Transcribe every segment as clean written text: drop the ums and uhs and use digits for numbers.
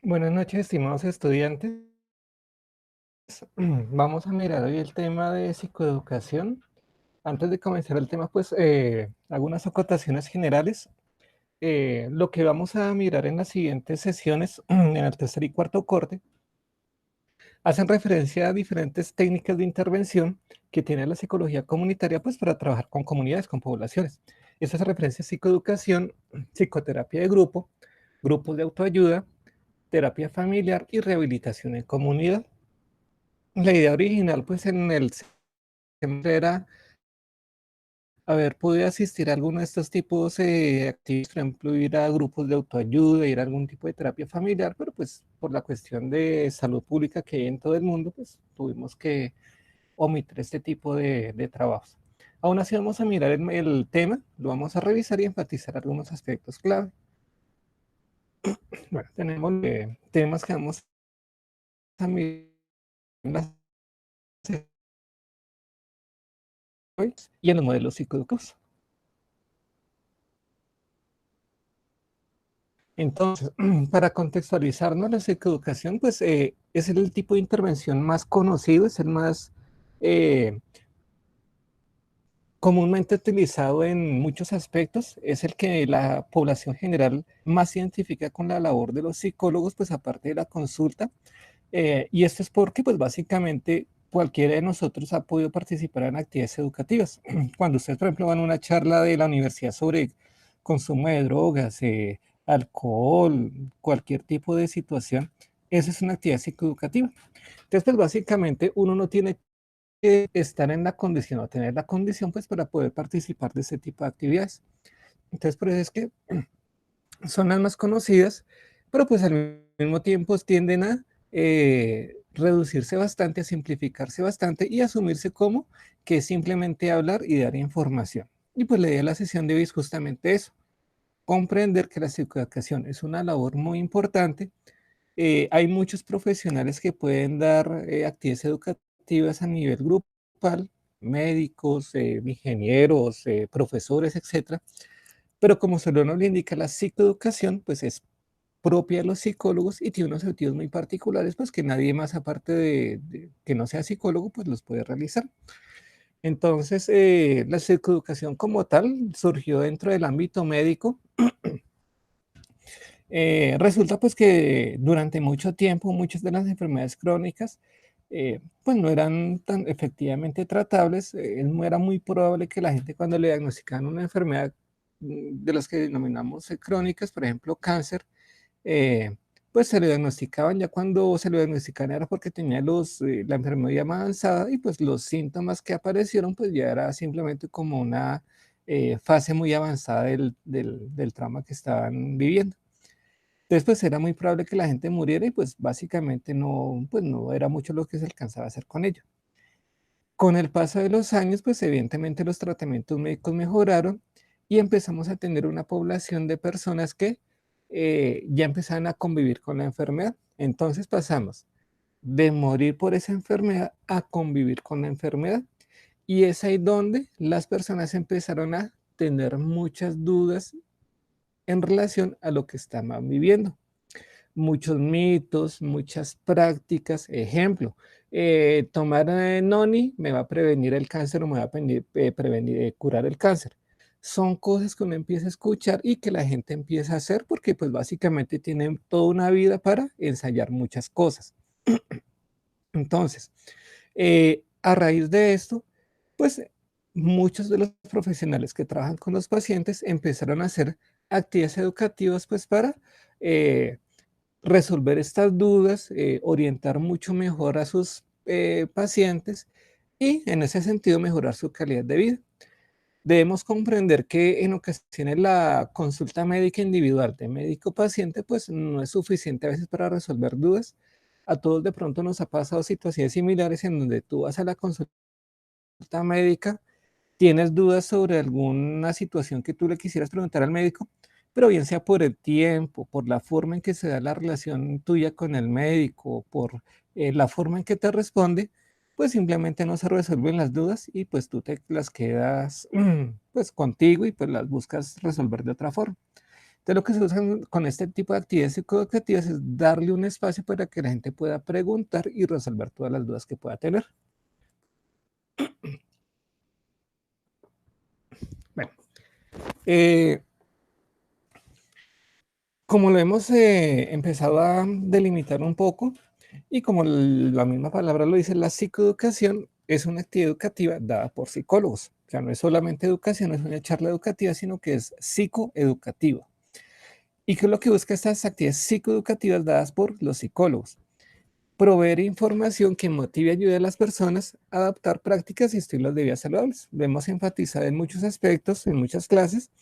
Buenas noches, estimados estudiantes. Vamos a mirar hoy el tema de psicoeducación. Antes de comenzar el tema, pues algunas acotaciones generales. Lo que vamos a mirar en las siguientes sesiones, en el tercer y cuarto corte, hacen referencia a diferentes técnicas de intervención que tiene la psicología comunitaria, pues para trabajar con comunidades, con poblaciones. Estas referencias a psicoeducación, psicoterapia de grupo, grupos de autoayuda, terapia familiar y rehabilitación en comunidad. La idea original, pues en el semestre era haber podido asistir a alguno de estos tipos de actividades, por ejemplo, ir a grupos de autoayuda, ir a algún tipo de terapia familiar, pero pues por la cuestión de salud pública que hay en todo el mundo, pues tuvimos que omitir este tipo de trabajos. Aún así vamos a mirar el tema, lo vamos a revisar y enfatizar algunos aspectos clave. Bueno, tenemos temas que vamos a mirar en las y en los modelos psicoeducativos. Entonces, para contextualizarnos, la psicoeducación, pues es el tipo de intervención más conocido, es el más eh, comúnmente utilizado en muchos aspectos, es el que la población general más identifica con la labor de los psicólogos, pues aparte de la consulta. Y esto es porque, pues básicamente, cualquiera de nosotros ha podido participar en actividades educativas. Cuando ustedes, por ejemplo, van a una charla de la universidad sobre consumo de drogas, alcohol, cualquier tipo de situación, esa es una actividad psicoeducativa. Entonces, pues básicamente uno no tiene que estar en la condición o tener la condición, pues para poder participar de ese tipo de actividades. Entonces, por eso es que son las más conocidas, pero pues al mismo tiempo tienden a reducirse bastante, a simplificarse bastante y asumirse como que es simplemente hablar y dar información. Y pues la idea de la sesión de hoy es justamente eso, comprender que la psicoeducación es una labor muy importante. Hay muchos profesionales que pueden dar actividades educativas a nivel grupal, médicos, ingenieros, profesores, etcétera. Pero como su nombre lo indica, la psicoeducación pues es propia de los psicólogos y tiene unos objetivos muy particulares, pues que nadie más aparte de que no sea psicólogo, pues los puede realizar. Entonces, la psicoeducación como tal surgió dentro del ámbito médico. Resulta pues que durante mucho tiempo muchas de las enfermedades crónicas pues no eran tan efectivamente tratables. No era muy probable que la gente cuando le diagnosticaban una enfermedad de las que denominamos crónicas, por ejemplo cáncer, eh, pues se le diagnosticaban ya cuando se lo diagnosticaban era porque tenía la enfermedad ya más avanzada y pues los síntomas que aparecieron pues ya era simplemente como una fase muy avanzada del trauma que estaban viviendo. Entonces, pues era muy probable que la gente muriera y pues básicamente no, pues no era mucho lo que se alcanzaba a hacer con ello. Con el paso de los años, pues evidentemente los tratamientos médicos mejoraron y empezamos a tener una población de personas que ya empezaban a convivir con la enfermedad. Entonces pasamos de morir por esa enfermedad a convivir con la enfermedad. Y es ahí donde las personas empezaron a tener muchas dudas en relación a lo que estaban viviendo, muchos mitos, muchas prácticas. Ejemplo, tomar noni me va a prevenir el cáncer o me va a prevenir, curar el cáncer. Son cosas que uno empieza a escuchar y que la gente empieza a hacer porque pues básicamente tienen toda una vida para ensayar muchas cosas. Entonces, a raíz de esto, pues muchos de los profesionales que trabajan con los pacientes empezaron a hacer actividades educativas pues para eh, resolver estas dudas, orientar mucho mejor a sus pacientes y en ese sentido mejorar su calidad de vida. Debemos comprender que en ocasiones la consulta médica individual de médico-paciente pues no es suficiente a veces para resolver dudas. A todos de pronto nos ha pasado situaciones similares en donde tú vas a la consulta médica, tienes dudas sobre alguna situación que tú le quisieras preguntar al médico, pero bien sea por el tiempo, por la forma en que se da la relación tuya con el médico, por la forma en que te responde, pues simplemente no se resuelven las dudas y pues tú te las quedas pues contigo y pues las buscas resolver de otra forma. Entonces, lo que se busca con este tipo de actividades psicoeducativas es darle un espacio para que la gente pueda preguntar y resolver todas las dudas que pueda tener. Bueno, eh, como lo hemos empezado a delimitar un poco, y como la misma palabra lo dice, la psicoeducación es una actividad educativa dada por psicólogos. O sea, no es solamente educación, no es una charla educativa, sino que es psicoeducativa. ¿Y qué es lo que busca estas actividades psicoeducativas dadas por los psicólogos? Proveer información que motive y ayude a las personas a adaptar prácticas y estilos de vida saludables. Lo hemos enfatizado en muchos aspectos, en muchas clases,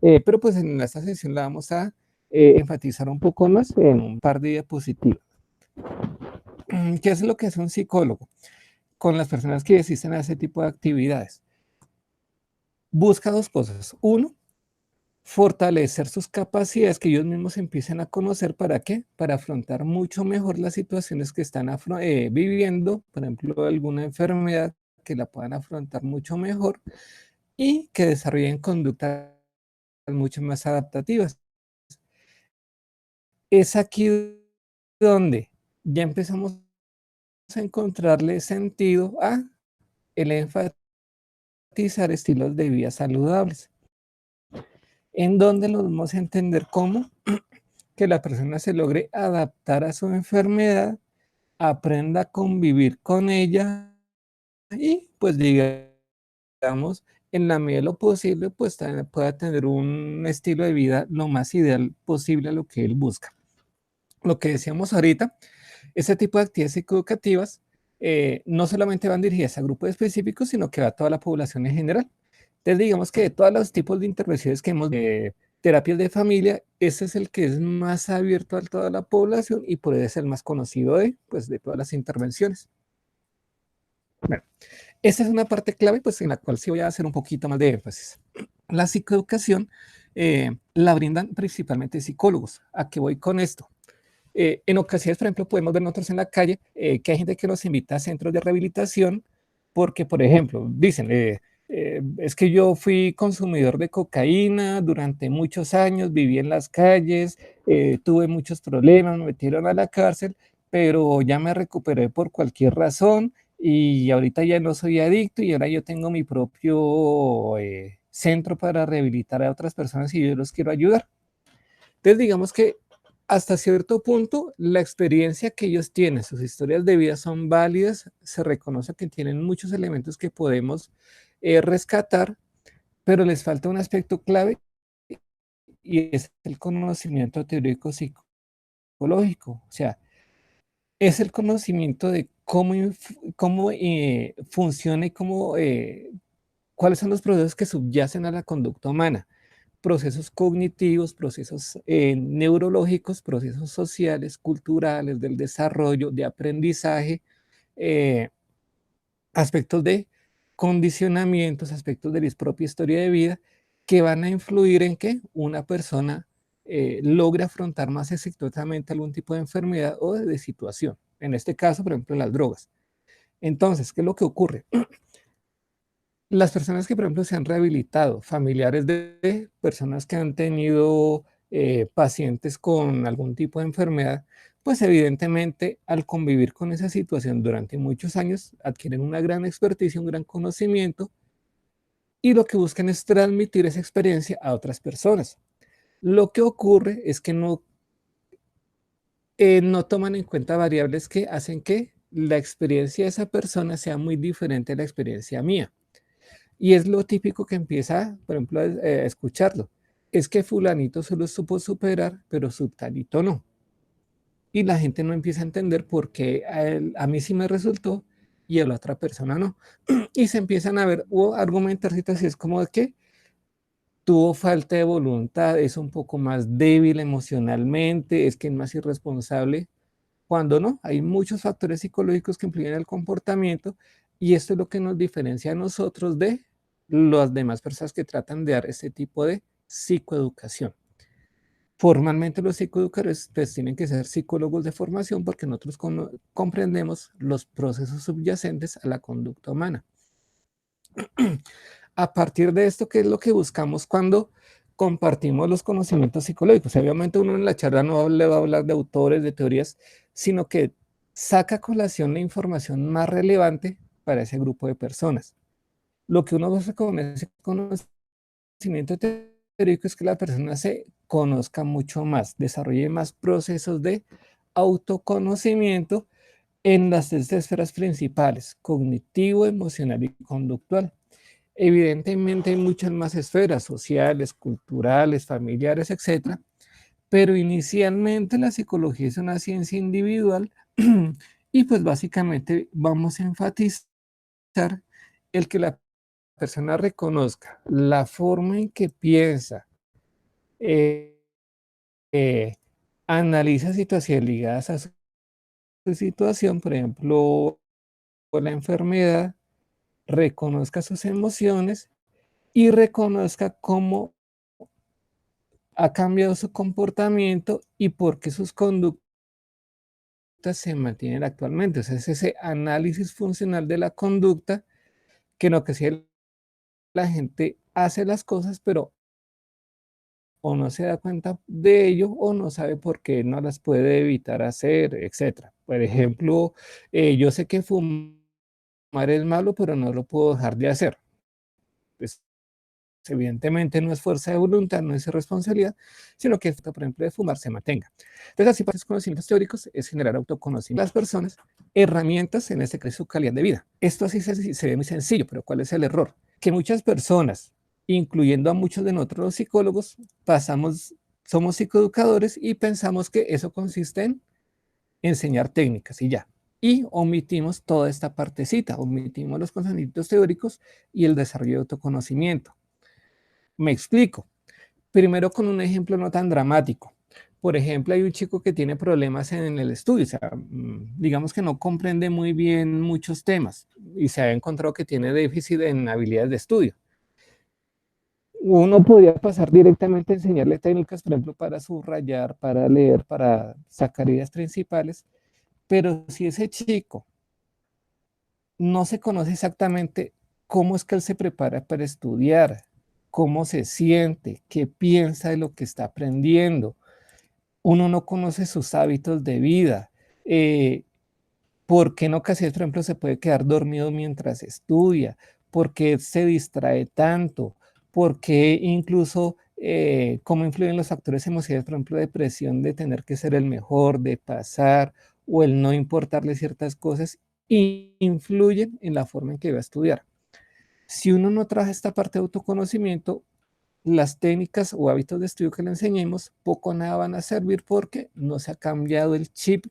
pero pues en esta sesión la vamos a enfatizar un poco más en un par de diapositivas. ¿Qué es lo que hace un psicólogo con las personas que asisten a ese tipo de actividades? Busca dos cosas. Uno, fortalecer sus capacidades, que ellos mismos empiecen a conocer. ¿Para qué? Para afrontar mucho mejor las situaciones que están viviendo, por ejemplo, alguna enfermedad, que la puedan afrontar mucho mejor y que desarrollen conductas mucho más adaptativas. Es aquí donde ya empezamos a encontrarle sentido a el enfatizar estilos de vida saludables, en donde los vamos a entender cómo que la persona se logre adaptar a su enfermedad, aprenda a convivir con ella y pues digamos, en la medida de lo posible, pues pueda tener un estilo de vida lo más ideal posible a lo que él busca. Lo que decíamos ahorita, ese tipo de actividades psicoeducativas no solamente van dirigidas a grupos específicos, sino que va a toda la población en general. Entonces, digamos que de todos los tipos de intervenciones que hemos terapias de familia, ese es el que es más abierto a toda la población y por eso es el más conocido pues, de todas las intervenciones. Bueno, esta es una parte clave, pues en la cual sí voy a hacer un poquito más de énfasis. La psicoeducación la brindan principalmente psicólogos. ¿A qué voy con esto? En ocasiones, por ejemplo, podemos ver nosotros en la calle que hay gente que nos invita a centros de rehabilitación porque, por ejemplo, dicen, es que yo fui consumidor de cocaína durante muchos años, viví en las calles, tuve muchos problemas, me metieron a la cárcel, pero ya me recuperé por cualquier razón y ahorita ya no soy adicto y ahora yo tengo mi propio centro para rehabilitar a otras personas y yo los quiero ayudar. Entonces, digamos que hasta cierto punto, la experiencia que ellos tienen, sus historias de vida son válidas, se reconoce que tienen muchos elementos que podemos rescatar, pero les falta un aspecto clave y es el conocimiento teórico psicológico. O sea, es el conocimiento de cómo funciona y cuáles son los procesos que subyacen a la conducta humana, procesos cognitivos, procesos neurológicos, procesos sociales, culturales, del desarrollo, de aprendizaje, eh, aspectos de condicionamientos, aspectos de la propia historia de vida, que van a influir en que una persona logre afrontar más exitosamente algún tipo de enfermedad o de situación. En este caso, por ejemplo, las drogas. Entonces, ¿qué es lo que ocurre? Las personas que, por ejemplo, se han rehabilitado, familiares de personas que han tenido pacientes con algún tipo de enfermedad, pues evidentemente al convivir con esa situación durante muchos años, adquieren una gran experticia, un gran conocimiento y lo que buscan es transmitir esa experiencia a otras personas. Lo que ocurre es que no toman en cuenta variables que hacen que la experiencia de esa persona sea muy diferente a la experiencia mía. Y es lo típico que empieza, por ejemplo, a escucharlo. Es que fulanito solo supo superar, pero sultanito no. Y la gente no empieza a entender por qué a mí sí me resultó y a la otra persona no. Y se empiezan a ver o argumentar situaciones como de que tuvo falta de voluntad, es un poco más débil emocionalmente, es que es más irresponsable, cuando no, hay muchos factores psicológicos que influyen en el comportamiento y esto es lo que nos diferencia a nosotros de las demás personas que tratan de dar este tipo de psicoeducación. Formalmente los psicoeducadores pues, tienen que ser psicólogos de formación porque nosotros comprendemos los procesos subyacentes a la conducta humana. A partir de esto, ¿qué es lo que buscamos cuando compartimos los conocimientos psicológicos. Obviamente uno en la charla no le va a hablar de autores, de teorías, sino que saca a colación la información más relevante para ese grupo de personas. Lo que uno busca con ese conocimiento teórico es que la persona se conozca mucho más, desarrolle más procesos de autoconocimiento en las tres esferas principales: cognitivo, emocional y conductual. Evidentemente hay muchas más esferas sociales, culturales, familiares, etcétera, pero inicialmente la psicología es una ciencia individual y pues básicamente vamos a enfatizar el que la persona reconozca la forma en que piensa, eh, eh, analiza situaciones ligadas a su situación, por ejemplo, la enfermedad, reconozca sus emociones y reconozca cómo ha cambiado su comportamiento y por qué sus conductas se mantienen actualmente. O sea, es ese análisis funcional de la conducta que no que si la gente hace las cosas, pero o no se da cuenta de ello o no sabe por qué no las puede evitar hacer, etcétera. Por ejemplo, yo sé que fumar es malo, pero no lo puedo dejar de hacer. Pues, evidentemente no es fuerza de voluntad, no es responsabilidad, sino que, por ejemplo, de fumar se mantenga. Entonces, así para los conocimientos teóricos es generar autoconocimiento de las personas, herramientas en este caso su calidad de vida. Esto así se ve muy sencillo, pero ¿cuál es el error? Que muchas personas, incluyendo a muchos de nosotros los psicólogos, somos psicoeducadores y pensamos que eso consiste en enseñar técnicas y ya. Y omitimos toda esta partecita, omitimos los conocimientos teóricos y el desarrollo de autoconocimiento. Me explico. Primero con un ejemplo no tan dramático. Por ejemplo, hay un chico que tiene problemas en el estudio, o sea, digamos que no comprende muy bien muchos temas y se ha encontrado que tiene déficit en habilidades de estudio. Uno podría pasar directamente a enseñarle técnicas, por ejemplo, para subrayar, para leer, para sacar ideas principales, pero si ese chico no se conoce exactamente cómo es que él se prepara para estudiar, cómo se siente, qué piensa de lo que está aprendiendo, uno no conoce sus hábitos de vida, por qué en ocasiones, por ejemplo, se puede quedar dormido mientras estudia, por qué se distrae tanto, por qué incluso cómo influyen los factores emocionales, por ejemplo, depresión, de tener que ser el mejor, de pasar o el no importarle ciertas cosas, y influyen en la forma en que va a estudiar. Si uno no trabaja esta parte de autoconocimiento, las técnicas o hábitos de estudio que le enseñemos poco o nada van a servir porque no se ha cambiado el chip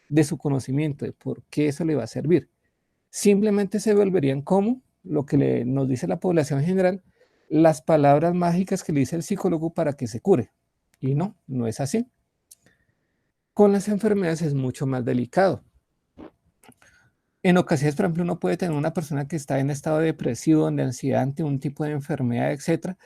de su conocimiento, de por qué eso le va a servir. Simplemente se volverían como lo que nos dice la población en general, las palabras mágicas que le dice el psicólogo para que se cure. Y no, no es así. Con las enfermedades es mucho más delicado. En ocasiones, por ejemplo, uno puede tener una persona que está en estado de depresión, de ansiedad ante un tipo de enfermedad, etcétera,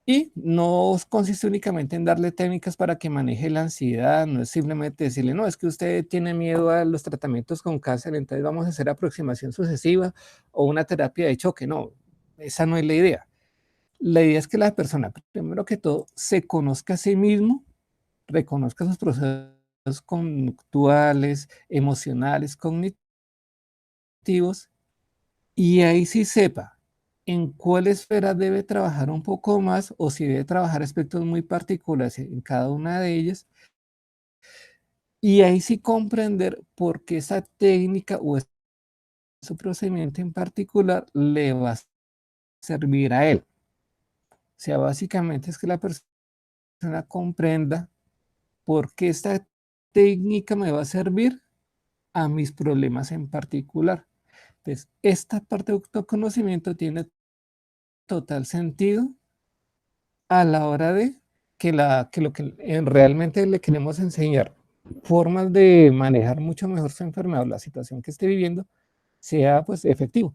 y no consiste únicamente en darle técnicas para que maneje la ansiedad, no es simplemente decirle, no, es que usted tiene miedo a los tratamientos con cáncer, entonces vamos a hacer aproximación sucesiva o una terapia de choque. No, esa no es la idea. La idea es que la persona, primero que todo, se conozca a sí mismo, reconozca sus procesos conductuales, emocionales, cognitivos, y ahí sí sepa en cuál esfera debe trabajar un poco más o si debe trabajar aspectos muy particulares en cada una de ellas. Y ahí sí comprender por qué esa técnica o ese procedimiento en particular le va a servir a él. O sea, básicamente es que la persona comprenda por qué esta técnica me va a servir a mis problemas en particular. Entonces, esta parte de autoconocimiento tiene total sentido a la hora de que lo que realmente le queremos enseñar, formas de manejar mucho mejor su enfermedad o la situación que esté viviendo, sea pues efectivo.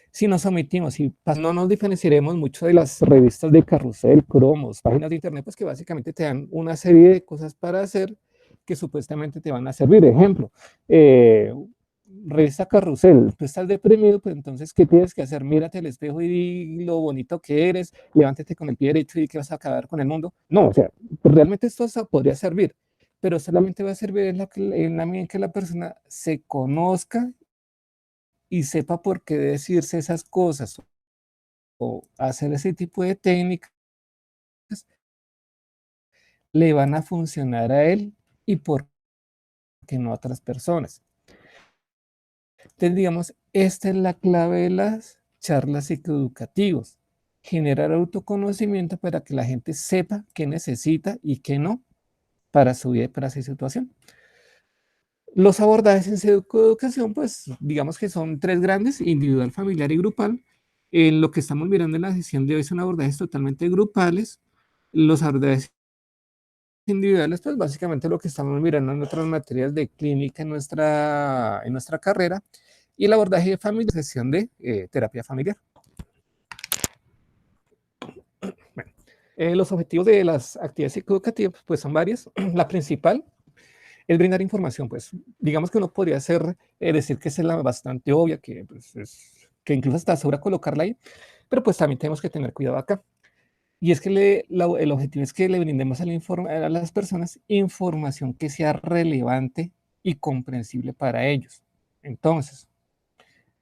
Si nos omitimos, si no nos diferenciaremos mucho de las revistas de carrusel, cromos, páginas de internet, pues que básicamente te dan una serie de cosas para hacer que supuestamente te van a servir. Ejemplo, revista Carrusel, tú estás deprimido, pues entonces, ¿qué tienes que hacer? Mírate al espejo y di lo bonito que eres, levántate con el pie derecho y que vas a acabar con el mundo. No, o sea, realmente esto podría servir, pero solamente va a servir en la medida en que la persona se conozca y sepa por qué decirse esas cosas o hacer ese tipo de técnicas, le van a funcionar a él y por qué no a otras personas. Entonces, digamos, esta es la clave de las charlas psicoeducativas, generar autoconocimiento para que la gente sepa qué necesita y qué no para su vida y para su situación. Los abordajes en psicoeducación, pues digamos que son tres grandes: individual, familiar y grupal. Lo que estamos mirando en la sesión de hoy son abordajes totalmente grupales. Los abordajes individuales, pues básicamente lo que estamos mirando en otras materias de clínica en nuestra carrera, y el abordaje de familia, sesión de terapia familiar. Bueno, los objetivos de las actividades psicoeducativas pues son varias. La principal es brindar información, pues digamos que uno podría hacer, decir que es la bastante obvia, que, pues, que incluso está segura colocarla ahí, pero pues también tenemos que tener cuidado acá. Y es que el objetivo es que le brindemos a las personas información que sea relevante y comprensible para ellos. Entonces,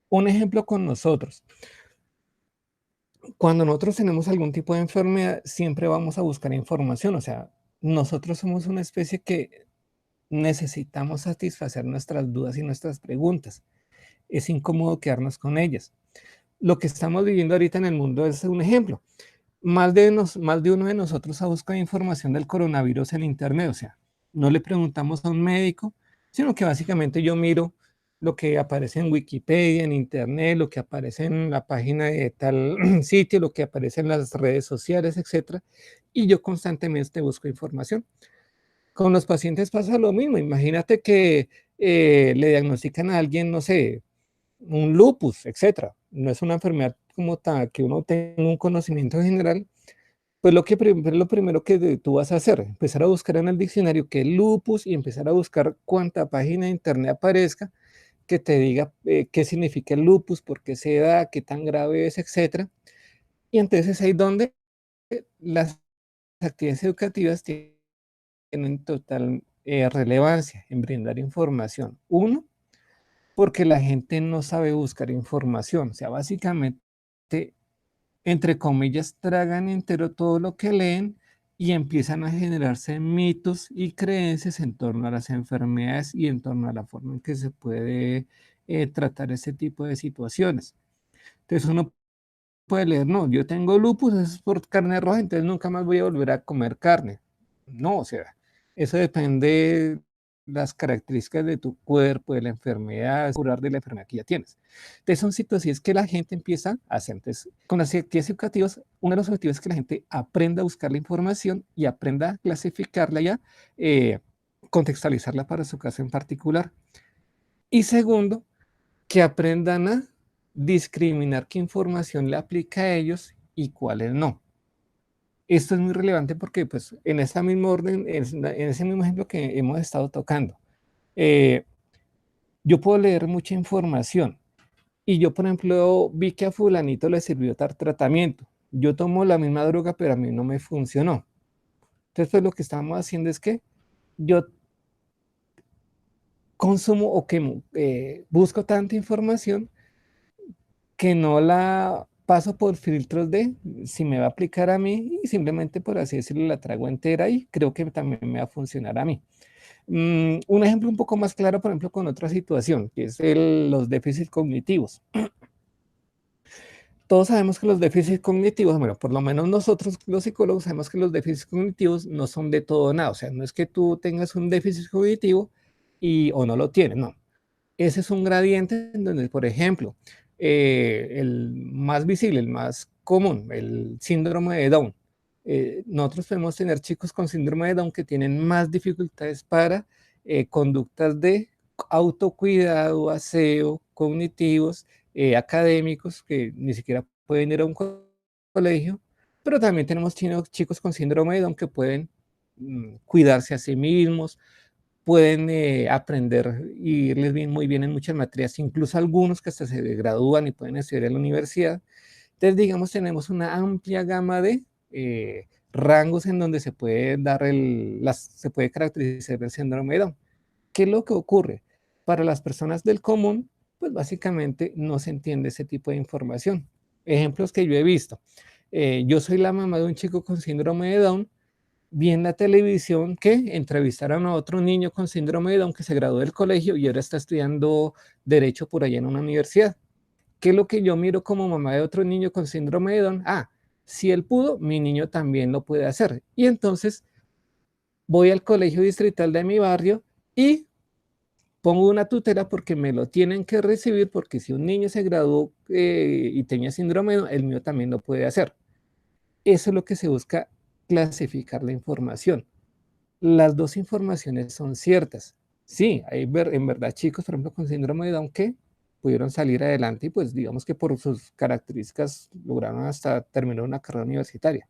un ejemplo con nosotros. Cuando nosotros tenemos algún tipo de enfermedad, siempre vamos a buscar información. O sea, nosotros somos una especie que necesitamos satisfacer nuestras dudas y nuestras preguntas. Es incómodo quedarnos con ellas. Lo que estamos viviendo ahorita en el mundo es un ejemplo. Más de uno de nosotros ha buscado información del coronavirus en Internet. O sea, no le preguntamos a un médico, sino que básicamente yo miro lo que aparece en Wikipedia, en Internet, lo que aparece en la página de tal sitio, lo que aparece en las redes sociales, etcétera, y yo constantemente busco información. Con los pacientes pasa lo mismo. Imagínate que le diagnostican a alguien, no sé, un lupus, etcétera. No es una enfermedad como tal que uno tenga un conocimiento general. Pues lo primero que tú vas a hacer, empezar a buscar en el diccionario qué es lupus y empezar a buscar cuánta página de internet aparezca que te diga qué significa el lupus, por qué se da, qué tan grave es, etcétera. Y entonces ahí donde las actividades educativas tienen total relevancia en brindar información. Uno, porque la gente no sabe buscar información. O sea, básicamente, entre comillas, tragan entero todo lo que leen y empiezan a generarse mitos y creencias en torno a las enfermedades y en torno a la forma en que se puede tratar ese tipo de situaciones. Entonces uno puede leer, no, yo tengo lupus, eso es por carne roja, entonces nunca más voy a volver a comer carne. No, o sea, eso depende de las características de tu cuerpo, de la enfermedad, curar de la enfermedad que ya tienes. Entonces son situaciones que la gente empieza a hacer. Entonces, con las actividades educativas, uno de los objetivos es que la gente aprenda a buscar la información y aprenda a clasificarla ya, eh, contextualizarla para su caso en particular. Y segundo, que aprendan a discriminar qué información le aplica a ellos y cuáles no. Esto es muy relevante porque pues en ese mismo orden, en ese mismo ejemplo que hemos estado tocando, eh, yo puedo leer mucha información y yo, por ejemplo, vi que a fulanito le sirvió tal tratamiento. Yo tomo la misma droga, pero a mí no me funcionó. Entonces, pues lo que estamos haciendo es que yo consumo o que busco tanta información que no la paso por filtros de si me va a aplicar a mí y simplemente, por así decirlo, la trago entera y creo que también me va a funcionar a mí. Un ejemplo un poco más claro, por ejemplo, con otra situación, que es los déficits cognitivos. Todos sabemos que los déficits cognitivos, bueno, por lo menos nosotros los psicólogos sabemos que los déficits cognitivos no son de todo nada, o sea, no es que tú tengas un déficit cognitivo o no lo tienes, no. Ese es un gradiente en donde, por ejemplo, el más visible, el más común, el síndrome de Down. Nosotros podemos tener chicos con síndrome de Down que tienen más dificultades para conductas de autocuidado, aseo, cognitivos, académicos, que ni siquiera pueden ir a un colegio, pero también tenemos chicos con síndrome de Down que pueden cuidarse a sí mismos, pueden aprender y irles bien, muy bien en muchas materias, incluso algunos que hasta se gradúan y pueden estudiar en la universidad. Entonces, digamos, tenemos una amplia gama de rangos en donde se puede dar se puede caracterizar el síndrome de Down. ¿Qué es lo que ocurre? Para las personas del común, pues básicamente no se entiende ese tipo de información. Ejemplos que yo he visto. Yo soy la mamá de un chico con síndrome de Down. Vi en la televisión que entrevistaron a otro niño con síndrome de Down que se graduó del colegio y ahora está estudiando derecho por allá en una universidad. ¿Qué es lo que yo miro como mamá de otro niño con síndrome de Down? Ah, si él pudo, mi niño también lo puede hacer. Y entonces voy al colegio distrital de mi barrio y pongo una tutela porque me lo tienen que recibir, porque si un niño se graduó y tenía síndrome de Down, el mío también lo puede hacer. Eso es lo que se busca, clasificar la información. Las dos informaciones son ciertas. Sí, hay en verdad chicos, por ejemplo, con síndrome de Down que pudieron salir adelante y pues digamos que por sus características lograron hasta terminar una carrera universitaria.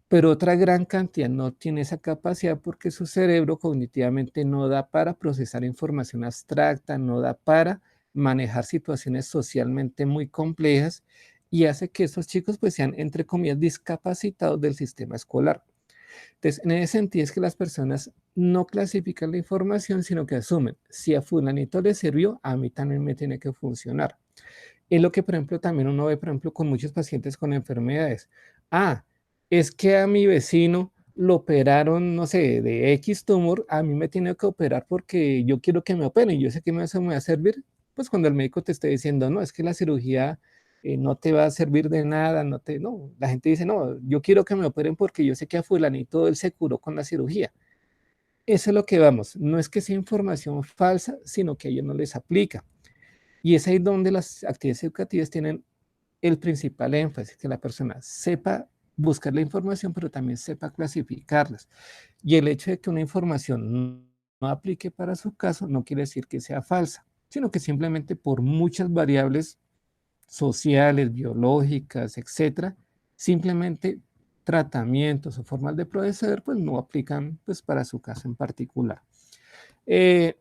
Pero otra gran cantidad no tiene esa capacidad porque su cerebro cognitivamente no da para procesar información abstracta, no da para manejar situaciones socialmente muy complejas y hace que esos chicos pues sean, entre comillas, discapacitados del sistema escolar. Entonces, en ese sentido es que las personas no clasifican la información, sino que asumen, si a fulanito le sirvió, a mí también me tiene que funcionar. Es lo que, por ejemplo, también uno ve, por ejemplo, con muchos pacientes con enfermedades. Ah, es que a mi vecino lo operaron, no sé, de X tumor, a mí me tiene que operar porque yo quiero que me operen y yo sé que eso me va a servir. Pues cuando el médico te esté diciendo, no, es que la cirugía no te va a servir de nada, no, la gente dice, no, yo quiero que me operen porque yo sé que a fulanito él se curó con la cirugía. Eso es lo que vamos, no es que sea información falsa, sino que a ellos no les aplica. Y es ahí donde las actividades educativas tienen el principal énfasis, que la persona sepa buscar la información, pero también sepa clasificarlas. Y el hecho de que una información no aplique para su caso no quiere decir que sea falsa, sino que simplemente por muchas variables sociales, biológicas, etcétera, simplemente tratamientos o formas de proceder, pues no aplican pues, para su caso en particular. Eh,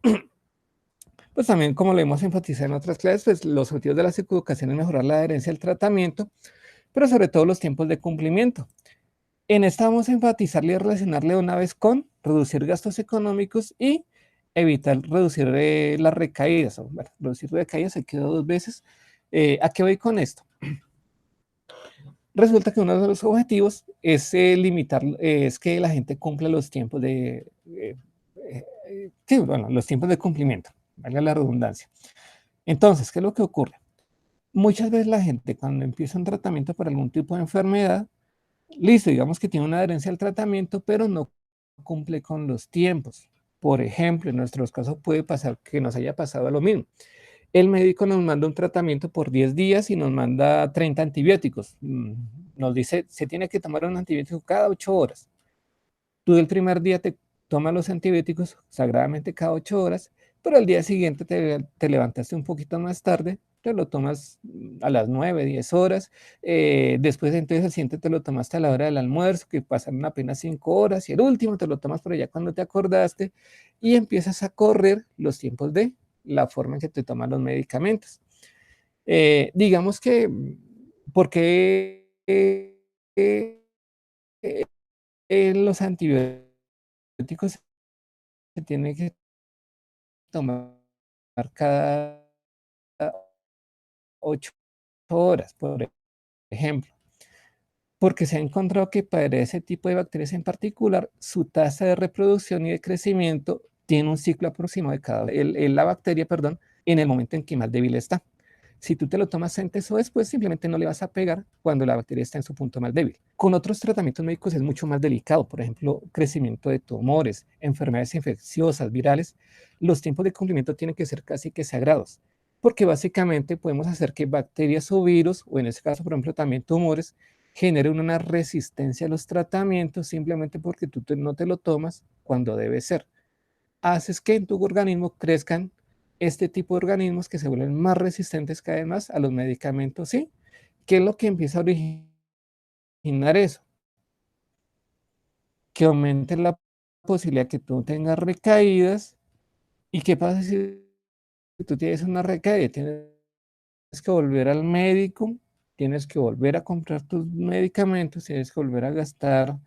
pues también, como lo hemos enfatizado en otras clases, pues los objetivos de la psicoeducación es mejorar la adherencia al tratamiento, pero sobre todo los tiempos de cumplimiento. En esta vamos a enfatizarle y relacionarle una vez con reducir gastos económicos y evitar reducir las recaídas. Bueno, reducir recaídas se quedó dos veces. ¿A qué voy con esto? Resulta que uno de los objetivos es limitar, es que la gente cumpla los tiempos sí, bueno, los tiempos de cumplimiento, valga la redundancia. Entonces, ¿qué es lo que ocurre? Muchas veces la gente cuando empieza un tratamiento para algún tipo de enfermedad, listo, digamos que tiene una adherencia al tratamiento, pero no cumple con los tiempos. Por ejemplo, en nuestros casos puede pasar que nos haya pasado lo mismo. El médico nos manda un tratamiento por 10 días y nos manda 30 antibióticos. Nos dice, se tiene que tomar un antibiótico cada 8 horas. Tú el primer día te tomas los antibióticos sagradamente cada 8 horas, pero al día siguiente te levantaste un poquito más tarde, te lo tomas a las 9, 10 horas, después entonces el siguiente te lo tomaste a la hora del almuerzo, que pasaron apenas 5 horas, y el último te lo tomas por allá cuando te acordaste, y empiezas a correr los tiempos de la forma en que te toman los medicamentos. Digamos que, porque los antibióticos se tienen que tomar cada 8 horas, por ejemplo, porque se ha encontrado que para ese tipo de bacterias en particular, su tasa de reproducción y de crecimiento tiene un ciclo aproximado de la bacteria, perdón, en el momento en que más débil está. Si tú te lo tomas antes o después, simplemente no le vas a pegar cuando la bacteria está en su punto más débil. Con otros tratamientos médicos es mucho más delicado, por ejemplo, crecimiento de tumores, enfermedades infecciosas, virales. Los tiempos de cumplimiento tienen que ser casi que sagrados, porque básicamente podemos hacer que bacterias o virus, o en este caso, por ejemplo, también tumores, generen una resistencia a los tratamientos simplemente porque tú no te lo tomas cuando debe ser. Haces que en tu organismo crezcan este tipo de organismos que se vuelven más resistentes cada vez más a los medicamentos, ¿sí? ¿Qué es lo que empieza a originar eso? Que aumente la posibilidad que tú tengas recaídas ¿Y qué pasa si tú tienes una recaída? Tienes que volver al médico, tienes que volver a comprar tus medicamentos, tienes que volver a gastar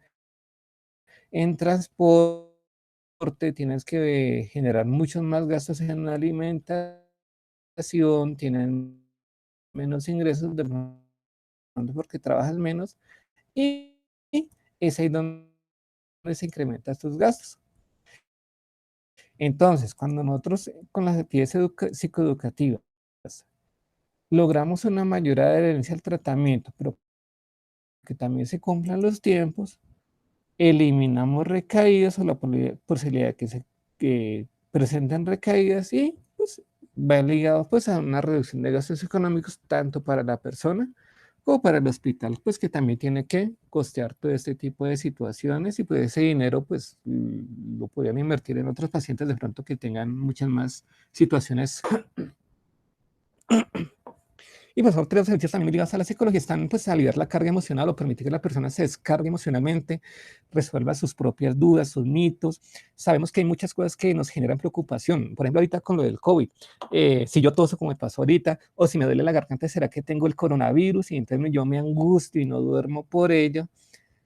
en transporte, tienes que generar muchos más gastos en alimentación, tienen menos ingresos de pronto porque trabajas menos y es ahí donde se incrementan tus gastos. Entonces, cuando nosotros con las actividades psicoeducativas logramos una mayor adherencia al tratamiento, pero que también se cumplan los tiempos, eliminamos recaídas o la posibilidad de que se presenten recaídas y pues va ligado pues a una reducción de gastos económicos tanto para la persona como para el hospital, pues que también tiene que costear todo este tipo de situaciones y pues ese dinero pues lo podrían invertir en otros pacientes de pronto que tengan muchas más situaciones. Y pues otras servicios también ligadas a la psicología están pues a aliviar la carga emocional o permitir que la persona se descargue emocionalmente, resuelva sus propias dudas, sus mitos. Sabemos que hay muchas cosas que nos generan preocupación. Por ejemplo, ahorita con lo del COVID, si yo toso como me pasó ahorita, o si me duele la garganta, ¿será que tengo el coronavirus? Y entonces yo me angustio y no duermo por ello.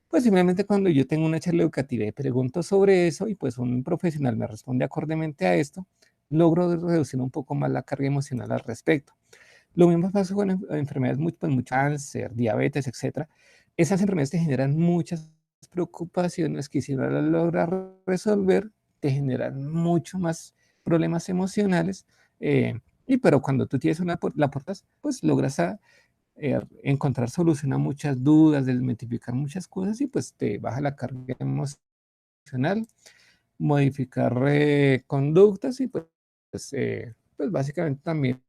Pues simplemente cuando yo tengo una charla educativa y pregunto sobre eso y pues un profesional me responde acordemente a esto, logro reducir un poco más la carga emocional al respecto. Lo mismo pasa con enfermedades pues, mucho cáncer, diabetes, etcétera. Esas enfermedades te generan muchas preocupaciones que si no las logras resolver, te generan mucho más problemas emocionales. Y pero cuando tú tienes la portas, pues logras encontrar solución a muchas dudas, desmitificar muchas cosas y pues te baja la carga emocional, modificar conductas y pues básicamente también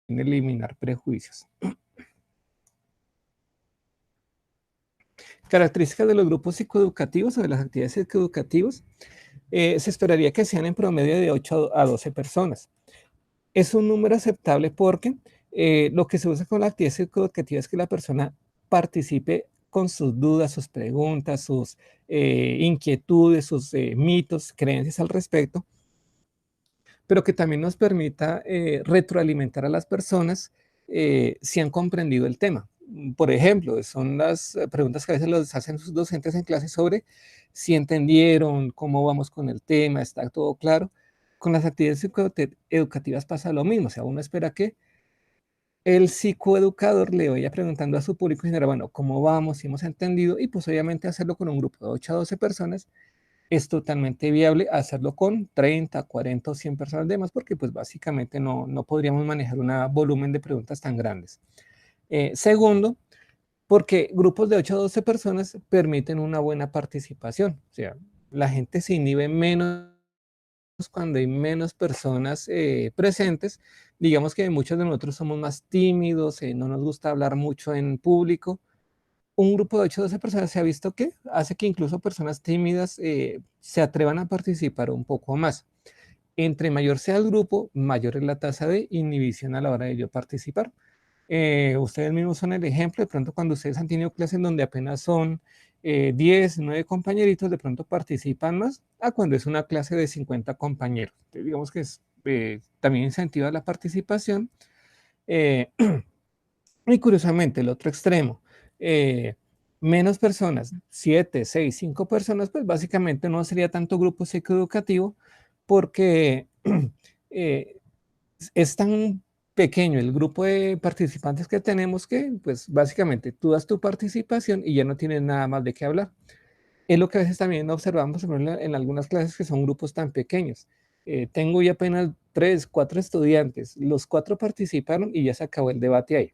eliminar prejuicios. Características de los grupos psicoeducativos o de las actividades psicoeducativas, se esperaría que sean en promedio de 8 a 12 personas. Es un número aceptable porque lo que se usa con la actividad psicoeducativa es que la persona participe con sus dudas, sus preguntas, sus inquietudes, sus mitos, creencias al respecto, pero que también nos permita retroalimentar a las personas si han comprendido el tema. Por ejemplo, son las preguntas que a veces los hacen sus docentes en clase sobre si entendieron, cómo vamos con el tema, está todo claro. Con las actividades educativas pasa lo mismo, o sea, uno espera que el psicoeducador le vaya preguntando a su público en general, bueno, ¿cómo vamos? Si hemos entendido, y pues obviamente hacerlo con un grupo de 8 a 12 personas es totalmente viable hacerlo con 30, 40 o 100 personas de más, porque pues básicamente no podríamos manejar un volumen de preguntas tan grandes. Segundo, porque grupos de 8 a 12 personas permiten una buena participación, o sea, la gente se inhibe menos cuando hay menos personas presentes. Digamos que muchos de nosotros somos más tímidos, no nos gusta hablar mucho en público. Un grupo de 8 o 12 personas se ha visto que hace que incluso personas tímidas se atrevan a participar un poco más. Entre mayor sea el grupo, mayor es la tasa de inhibición a la hora de yo participar. Ustedes mismos son el ejemplo, de pronto cuando ustedes han tenido clases donde apenas son 10, 9 compañeritos, de pronto participan más a cuando es una clase de 50 compañeros. Entonces, digamos que es, también incentiva la participación. Eh, y curiosamente, el otro extremo, eh, menos personas, 7, 6, 5 personas, pues básicamente no sería tanto grupo psicoeducativo porque eh, es tan pequeño el grupo de participantes que tenemos que, pues básicamente tú das tu participación y ya no tienes nada más de qué hablar. Es lo que a veces también observamos en algunas clases que son grupos tan pequeños. Tengo ya apenas 3, 4 estudiantes, los 4 participaron y ya se acabó el debate ahí.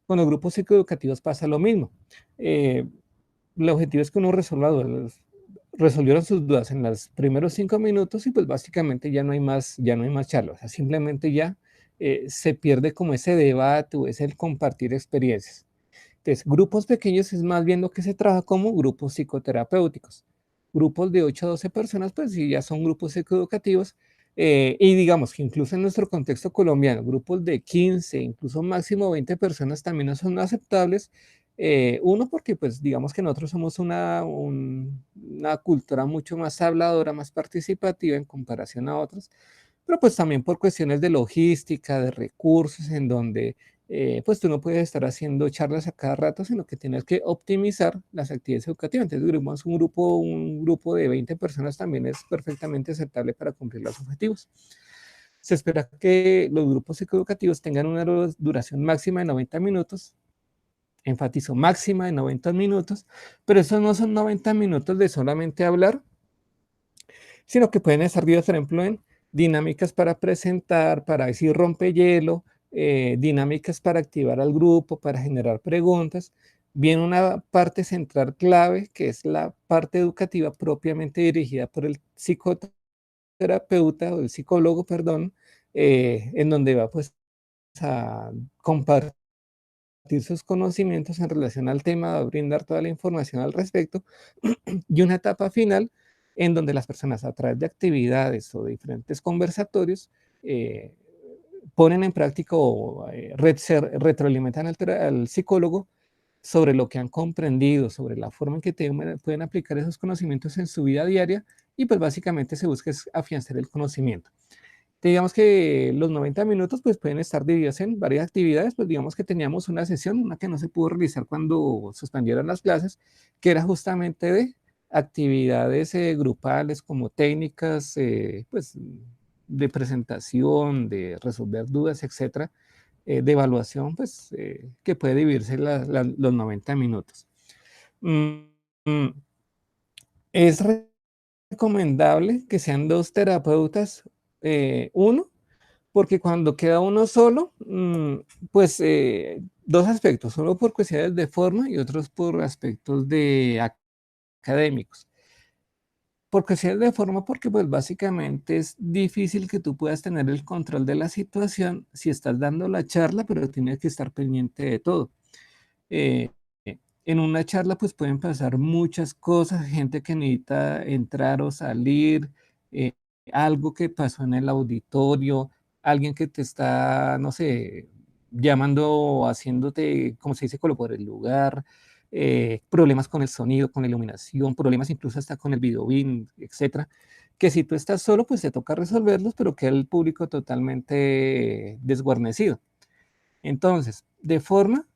Con los grupos psicoeducativos pasa lo mismo. Eh, el objetivo es que uno resolvieron sus dudas en los primeros 5 minutos y pues básicamente ya no hay más charla. O sea, simplemente ya se pierde como ese debate o es el compartir experiencias. Entonces, grupos pequeños es más bien lo que se trabaja como grupos psicoterapéuticos. Grupos de 8 a 12 personas, pues sí, ya son grupos psicoeducativos. Y digamos que incluso en nuestro contexto colombiano, grupos de 15, incluso máximo 20 personas también no son aceptables. Uno, porque pues digamos que nosotros somos una cultura mucho más habladora, más participativa en comparación a otras. pero pues también por cuestiones de logística, de recursos, en donde pues tú no puedes estar haciendo charlas a cada rato, sino que tienes que optimizar las actividades educativas. Entonces, digamos, un grupo de 20 personas también es perfectamente aceptable para cumplir los objetivos. Se espera que los grupos educativos tengan una duración máxima de 90 minutos, enfatizo máxima de 90 minutos, pero esos no son 90 minutos de solamente hablar, sino que pueden estar divididos, por ejemplo, en dinámicas para presentar, para decir rompehielo, dinámicas para activar al grupo, para generar preguntas. Viene una parte central clave, que es la parte educativa propiamente dirigida por el psicoterapeuta o el psicólogo, perdón, en donde va pues a compartir sus conocimientos en relación al tema, va a brindar toda la información al respecto, y una etapa final en donde las personas a través de actividades o diferentes conversatorios eh, ponen en práctica o retroalimentan al psicólogo sobre lo que han comprendido, sobre la forma en que pueden aplicar esos conocimientos en su vida diaria y pues básicamente se busca es afianzar el conocimiento. Digamos que los 90 minutos pues pueden estar divididos en varias actividades, pues digamos que teníamos una sesión, una que no se pudo realizar cuando suspendieron las clases, que era justamente de actividades grupales como técnicas, pues de presentación, de resolver dudas, etcétera, de evaluación, pues que puede dividirse los 90 minutos. Mm, mm, es recomendable que sean dos terapeutas, uno, porque cuando queda uno solo, pues dos aspectos, uno por cuestiones de forma y otros por aspectos de académicos. Por cuestiones de forma, porque pues básicamente es difícil que tú puedas tener el control de la situación si estás dando la charla, pero tienes que estar pendiente de todo. Eh, en una charla pues pueden pasar muchas cosas, gente que necesita entrar o salir, eh, algo que pasó en el auditorio, alguien que te está, no sé, llamando o haciéndote, como se dice, por el lugar, problemas con el sonido, con la iluminación, problemas incluso hasta con el videobeam, etcétera, que si tú estás solo, pues te toca resolverlos, pero queda el público totalmente desguarnecido. Entonces, de forma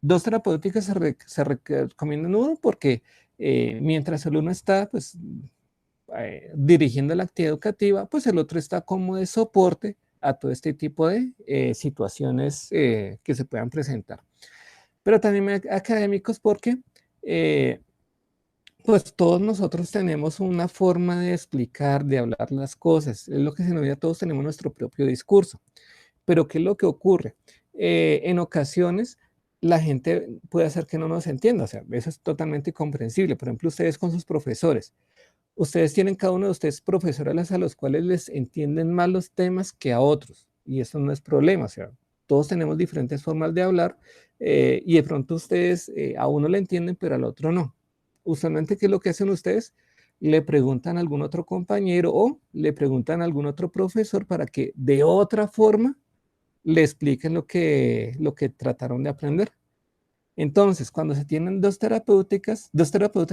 dos terapéuticas se recomiendan uno porque mientras el uno está pues, dirigiendo la actividad educativa, pues el otro está como de soporte a todo este tipo de situaciones que se puedan presentar. Pero también académicos porque eh, pues todos nosotros tenemos una forma de explicar, de hablar las cosas. Es lo que se nos olvida, todos tenemos nuestro propio discurso. Pero ¿qué es lo que ocurre? En ocasiones la gente puede hacer que no nos entienda, o sea, eso es totalmente comprensible. Por ejemplo, ustedes con sus profesores, ustedes tienen cada uno de ustedes profesores a los cuales les entienden más los temas que a otros, y eso no es problema, o sea, todos tenemos diferentes formas de hablar y de pronto ustedes a uno le entienden, pero al otro no. Usualmente, ¿qué es lo que hacen ustedes? Le preguntan a algún otro compañero o le preguntan a algún otro profesor para que de otra forma le expliquen lo que trataron de aprender. Entonces, cuando se tienen dos terapeutas,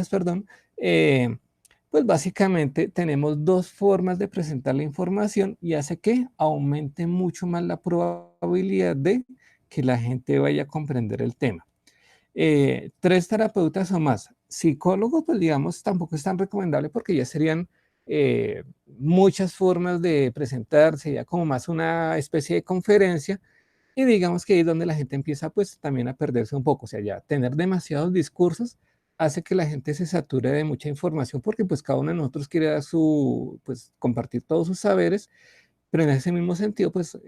perdón, eh, pues básicamente tenemos dos formas de presentar la información y hace que aumente mucho más la probabilidad de que la gente vaya a comprender el tema. Tres terapeutas o más. Psicólogos, pues digamos, tampoco es tan recomendable porque ya serían muchas formas de presentarse, ya como más una especie de conferencia y digamos que ahí es donde la gente empieza pues también a perderse un poco, o sea, ya tener demasiados discursos hace que la gente se sature de mucha información porque pues cada uno de nosotros quiere dar su, pues compartir todos sus saberes, pero en ese mismo sentido pues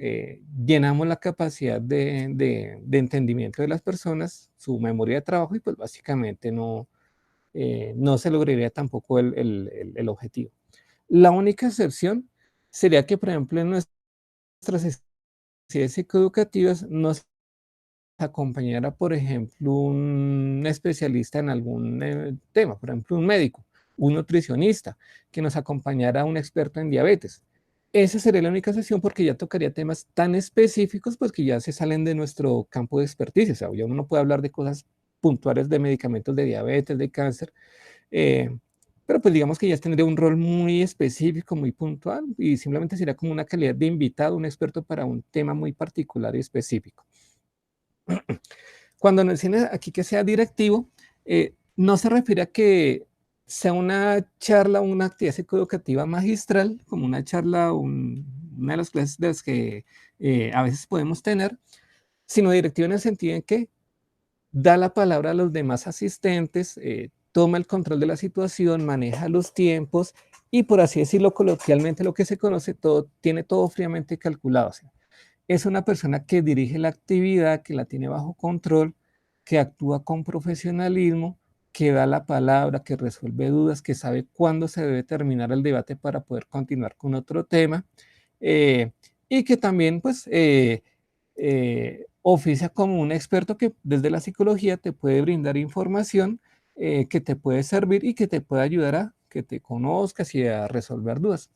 llenamos la capacidad de entendimiento de las personas, su memoria de trabajo y pues básicamente no, no se lograría tampoco el objetivo. La única excepción sería que por ejemplo en nuestras sociedades psicoeducativas nos acompañara, por ejemplo, un especialista en algún tema, por ejemplo, un médico, un nutricionista, que nos acompañara un experto en diabetes. Esa sería la única sesión porque ya tocaría temas tan específicos, pues que ya se salen de nuestro campo de experticia. O sea, ya uno no puede hablar de cosas puntuales de medicamentos de diabetes, de cáncer, eh, pero pues digamos que ya tendría un rol muy específico, muy puntual, y simplemente sería como una calidad de invitado, un experto para un tema muy particular y específico. Cuando nos dicen aquí que sea directivo, no se refiere a que sea una charla o una actividad psicoeducativa magistral, como una charla, una de las clases de las que a veces podemos tener, sino directivo en el sentido en que da la palabra a los demás asistentes, toma el control de la situación, maneja los tiempos y, por así decirlo coloquialmente, lo que se conoce, todo, tiene todo fríamente calculado. O sea, es una persona que dirige la actividad, que la tiene bajo control, que actúa con profesionalismo, que da la palabra, que resuelve dudas, que sabe cuándo se debe terminar el debate para poder continuar con otro tema, eh, y que también pues oficia como un experto que desde la psicología te puede brindar información que te puede servir y que te puede ayudar a que te conozcas y a resolver dudas.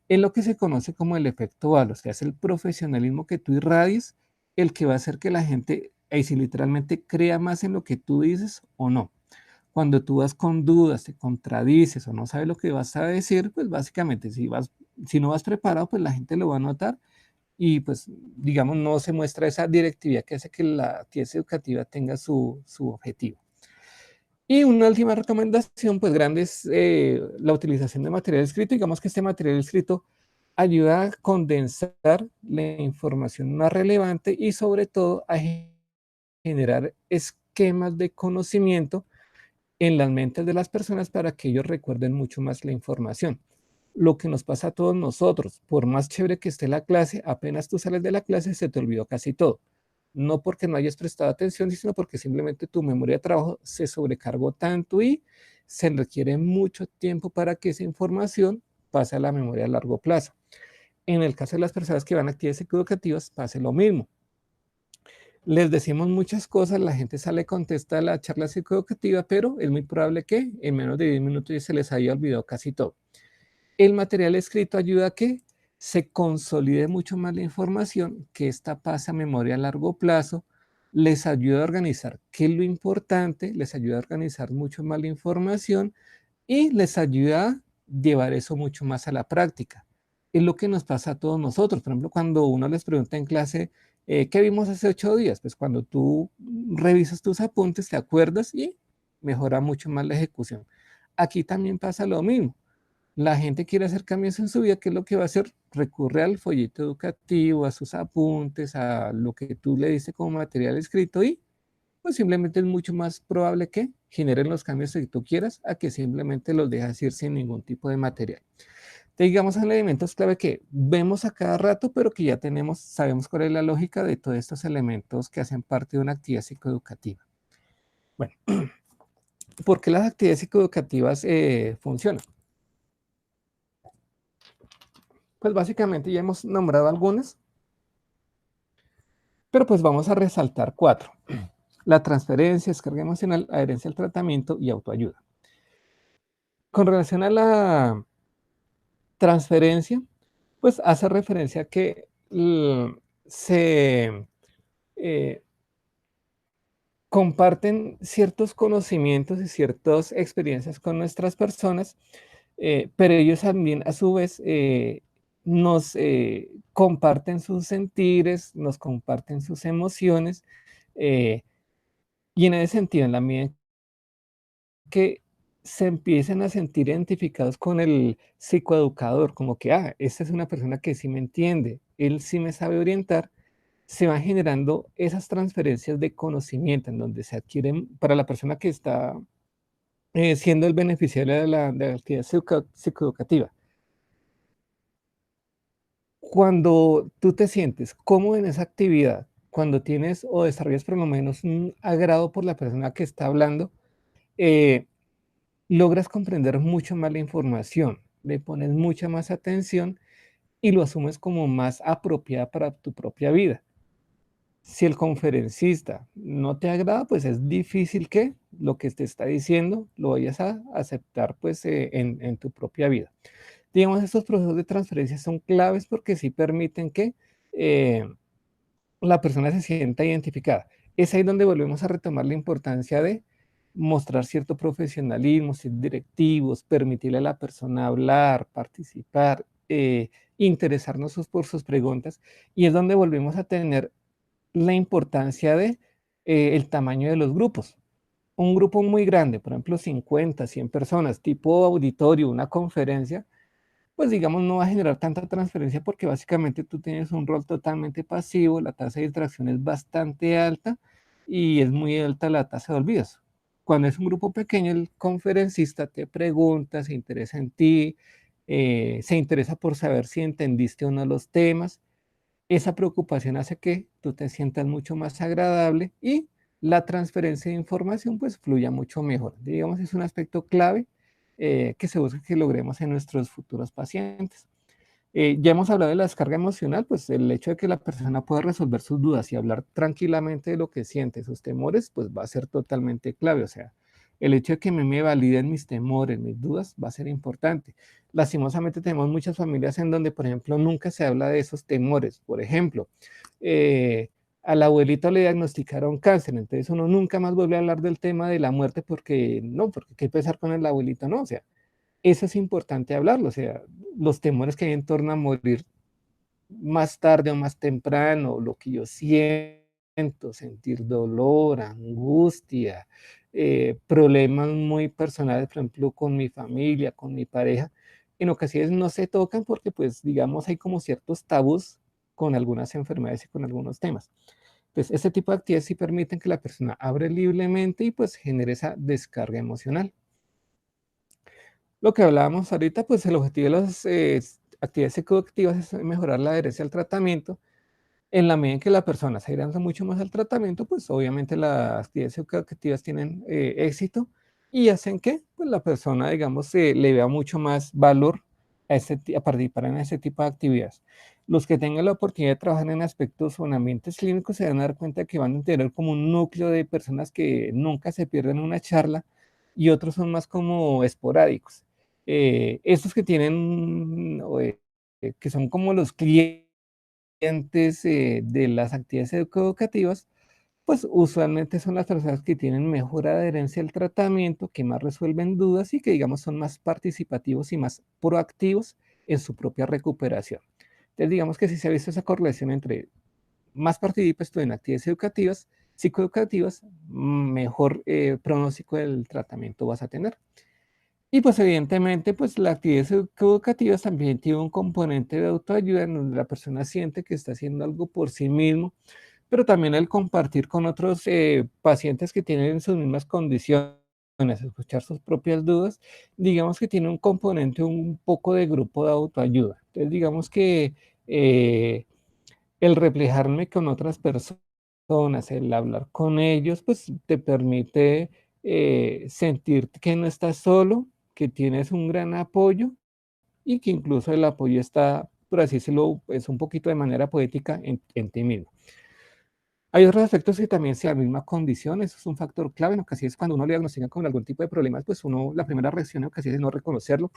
Es lo que se conoce como el efecto halo, o sea, es el profesionalismo que tú irradies el que va a hacer que la gente, ahí sí literalmente, crea más en lo que tú dices o no. Cuando tú vas con dudas, te contradices o no sabes lo que vas a decir, pues básicamente si no vas preparado, pues la gente lo va a notar y pues digamos no se muestra esa directividad que hace que la actividad educativa tenga su objetivo. Y una última recomendación, pues grande, es la utilización de material escrito. Digamos que este material escrito ayuda a condensar la información más relevante y sobre todo a generar esquemas de conocimiento en las mentes de las personas para que ellos recuerden mucho más la información. Lo que nos pasa a todos nosotros, por más chévere que esté la clase, apenas tú sales de la clase se te olvidó casi todo. No porque no hayas prestado atención, sino porque simplemente tu memoria de trabajo se sobrecargó tanto y se requiere mucho tiempo para que esa información pase a la memoria a largo plazo. En el caso de las personas que van a actividades educativas, pase lo mismo. Les decimos muchas cosas, la gente sale, contesta la charla psicoeducativa, pero es muy probable que en menos de 10 minutos ya se les haya olvidado casi todo. El material escrito ayuda a que se consolide mucho más la información, que esta pase a memoria a largo plazo, les ayuda a organizar qué es lo importante, les ayuda a organizar mucho más la información y les ayuda a llevar eso mucho más a la práctica. Es lo que nos pasa a todos nosotros. Por ejemplo, cuando uno les pregunta en clase, ¿qué vimos hace 8 días? Pues cuando tú revisas tus apuntes, te acuerdas y mejora mucho más la ejecución. Aquí también pasa lo mismo. La gente quiere hacer cambios en su vida, ¿qué es lo que va a hacer? Recurre al folleto educativo, a sus apuntes, a lo que tú le diste como material escrito y pues simplemente es mucho más probable que generen los cambios que tú quieras a que simplemente los dejas ir sin ningún tipo de material. Te digamos, son elementos clave que vemos a cada rato, pero que ya tenemos, sabemos cuál es la lógica de todos estos elementos que hacen parte de una actividad psicoeducativa. Bueno, ¿por qué las actividades psicoeducativas funcionan? Pues básicamente ya hemos nombrado algunas, pero pues vamos a resaltar 4. La transferencia, descarga emocional, adherencia al tratamiento y autoayuda. Con relación a la transferencia, pues hace referencia a que se eh, comparten ciertos conocimientos y ciertas experiencias con nuestras personas, pero ellos también a su vez nos comparten sus sentires, nos comparten sus emociones, eh, y en ese sentido, en la medida que se empiecen a sentir identificados con el psicoeducador, como que, esta es una persona que sí me entiende, él sí me sabe orientar, se van generando esas transferencias de conocimiento en donde se adquieren para la persona que está siendo el beneficiario de la actividad psicoeducativa. Cuando tú te sientes cómodo en esa actividad, cuando tienes o desarrollas por lo menos un agrado por la persona que está hablando, eh, logras comprender mucho más la información, le pones mucha más atención y lo asumes como más apropiada para tu propia vida. Si el conferencista no te agrada, pues es difícil que lo que te está diciendo lo vayas a aceptar pues en tu propia vida. Digamos, estos procesos de transferencia son claves porque sí permiten que eh, la persona se sienta identificada. Es ahí donde volvemos a retomar la importancia de mostrar cierto profesionalismo, ser directivos, permitirle a la persona hablar, participar, interesarnos por sus preguntas, y es donde volvemos a tener la importancia de el tamaño de los grupos. Un grupo muy grande, por ejemplo, 50, 100 personas, tipo auditorio, una conferencia, pues digamos, no va a generar tanta transferencia porque básicamente tú tienes un rol totalmente pasivo, la tasa de distracción es bastante alta y es muy alta la tasa de olvidos. Cuando es un grupo pequeño, el conferencista te pregunta, se interesa en ti, se interesa por saber si entendiste o no los temas. Esa preocupación hace que tú te sientas mucho más agradable y la transferencia de información pues fluya mucho mejor. Digamos, es un aspecto clave que se busca que logremos en nuestros futuros pacientes. Ya hemos hablado de la descarga emocional, pues el hecho de que la persona pueda resolver sus dudas y hablar tranquilamente de lo que siente, sus temores, pues va a ser totalmente clave. O sea, el hecho de que me validen mis temores, mis dudas, va a ser importante. Lastimosamente tenemos muchas familias en donde, por ejemplo, nunca se habla de esos temores. Por ejemplo, eh, al abuelito le diagnosticaron cáncer, entonces uno nunca más vuelve a hablar del tema de la muerte porque no, porque qué pesar con el abuelito, no, o sea, eso es importante hablarlo, o sea, los temores que hay en torno a morir más tarde o más temprano, lo que yo siento, sentir dolor, angustia, problemas muy personales, por ejemplo, con mi familia, con mi pareja, en ocasiones no se tocan porque, pues, digamos, hay como ciertos tabús con algunas enfermedades y con algunos temas. Pues, este tipo de actividades sí permiten que la persona hable libremente y, pues, genere esa descarga emocional. Lo que hablábamos ahorita, pues el objetivo de las actividades psicoactivas es mejorar la adherencia al tratamiento. En la medida en que la persona se adhiera mucho más al tratamiento, pues obviamente las actividades psicoactivas tienen éxito y hacen que pues, la persona, digamos, le vea mucho más valor a participar en ese tipo de actividades. Los que tengan la oportunidad de trabajar en aspectos o en ambientes clínicos se van a dar cuenta que van a tener como un núcleo de personas que nunca se pierden una charla y otros son más como esporádicos. Estos que tienen, que son como los clientes de las actividades educativas, pues usualmente son las personas que tienen mejor adherencia al tratamiento, que más resuelven dudas y que digamos son más participativos y más proactivos en su propia recuperación. Entonces digamos que sí se ha visto esa correlación entre más participes tú en actividades educativas, psicoeducativas, mejor pronóstico del tratamiento vas a tener. Y pues evidentemente, pues las actividades educativas también tiene un componente de autoayuda en donde la persona siente que está haciendo algo por sí mismo, pero también el compartir con otros pacientes que tienen sus mismas condiciones, escuchar sus propias dudas, digamos que tiene un componente un poco de grupo de autoayuda. Entonces, digamos que el reflejarme con otras personas, el hablar con ellos, pues te permite sentir que no estás solo, que tienes un gran apoyo y que incluso el apoyo está, por así decirlo, es un poquito de manera poética en ti mismo. Hay otros aspectos que también sea la misma condición, eso es un factor clave, en ocasiones cuando uno le diagnostica con algún tipo de problemas, pues uno, la primera reacción en ocasiones es no reconocerlo.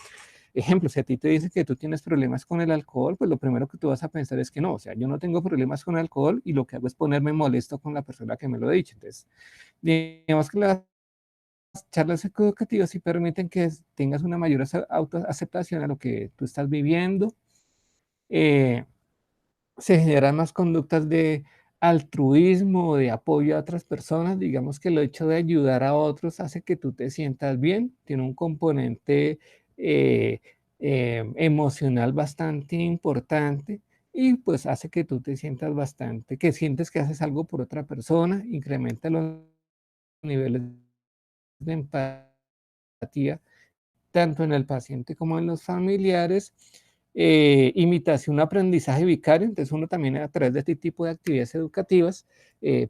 Ejemplo, si a ti te dicen que tú tienes problemas con el alcohol, pues lo primero que tú vas a pensar es que no, o sea, yo no tengo problemas con el alcohol y lo que hago es ponerme molesto con la persona que me lo ha dicho. Entonces, digamos que las charlas educativas sí permiten que tengas una mayor autoaceptación a lo que tú estás viviendo. eh, Se generan más conductas de altruismo, de apoyo a otras personas. Digamos que el hecho de ayudar a otros hace que tú te sientas bien, tiene un componente eh, emocional bastante importante y pues hace que tú te sientas bastante, que sientes que haces algo por otra persona, incrementa los niveles de empatía tanto en el paciente como en los familiares. Imitación, aprendizaje vicario, entonces uno también a través de este tipo de actividades educativas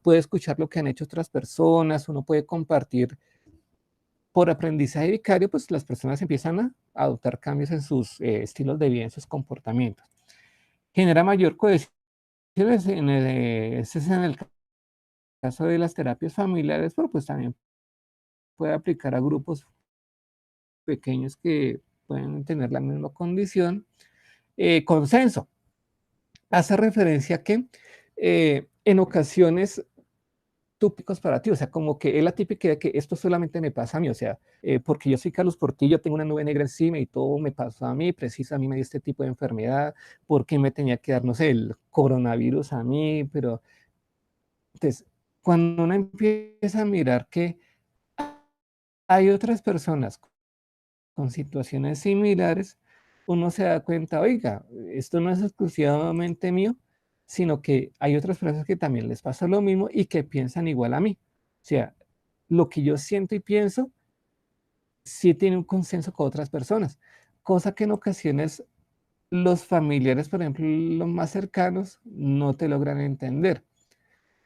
puede escuchar lo que han hecho otras personas, uno puede compartir por aprendizaje vicario, pues las personas empiezan a adoptar cambios en sus estilos de vida, en sus comportamientos. Genera mayor cohesión, ese es en el caso de las terapias familiares, pero pues también puede aplicar a grupos pequeños que pueden tener la misma condición. Consenso. Hace referencia a que en ocasiones tópicos para ti, o sea, como que es la típica de que esto solamente me pasa a mí, o sea, porque yo soy Carlos Portillo, tengo una nube negra encima y todo me pasó a mí, preciso a mí me dio este tipo de enfermedad, ¿por qué me tenía que dar, no sé, el coronavirus a mí? Pero, entonces, cuando uno empieza a mirar que hay otras personas con situaciones similares, uno se da cuenta, oiga, esto no es exclusivamente mío, sino que hay otras personas que también les pasa lo mismo y que piensan igual a mí. O sea, lo que yo siento y pienso sí tiene un consenso con otras personas, cosa que en ocasiones los familiares, por ejemplo, los más cercanos, no te logran entender.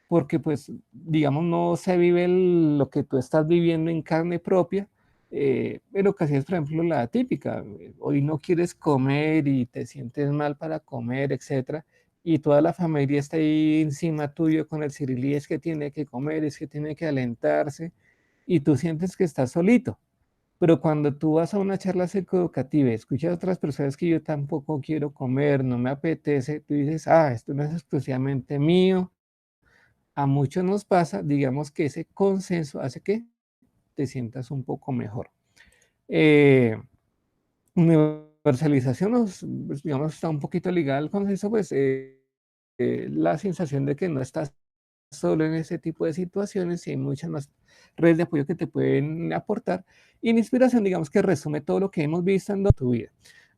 Porque pues, digamos, no se vive lo que tú estás viviendo en carne propia. En ocasiones, por ejemplo, la típica, hoy no quieres comer y te sientes mal para comer, etcétera, y toda la familia está ahí encima tuyo con el cirilí, es que tiene que comer, es que tiene que alentarse, y tú sientes que estás solito. Pero cuando tú vas a una charla psicoeducativa y escuchas a otras personas que yo tampoco quiero comer, no me apetece, tú dices, ah, esto no es exclusivamente mío, a muchos nos pasa, digamos que ese consenso hace que te sientas un poco mejor. Eh, Universalización, pues, digamos, está un poquito ligada al consenso, pues la sensación de que no estás solo en ese tipo de situaciones y hay muchas más redes de apoyo que te pueden aportar. Y la inspiración, digamos que resume todo lo que hemos visto en tu vida.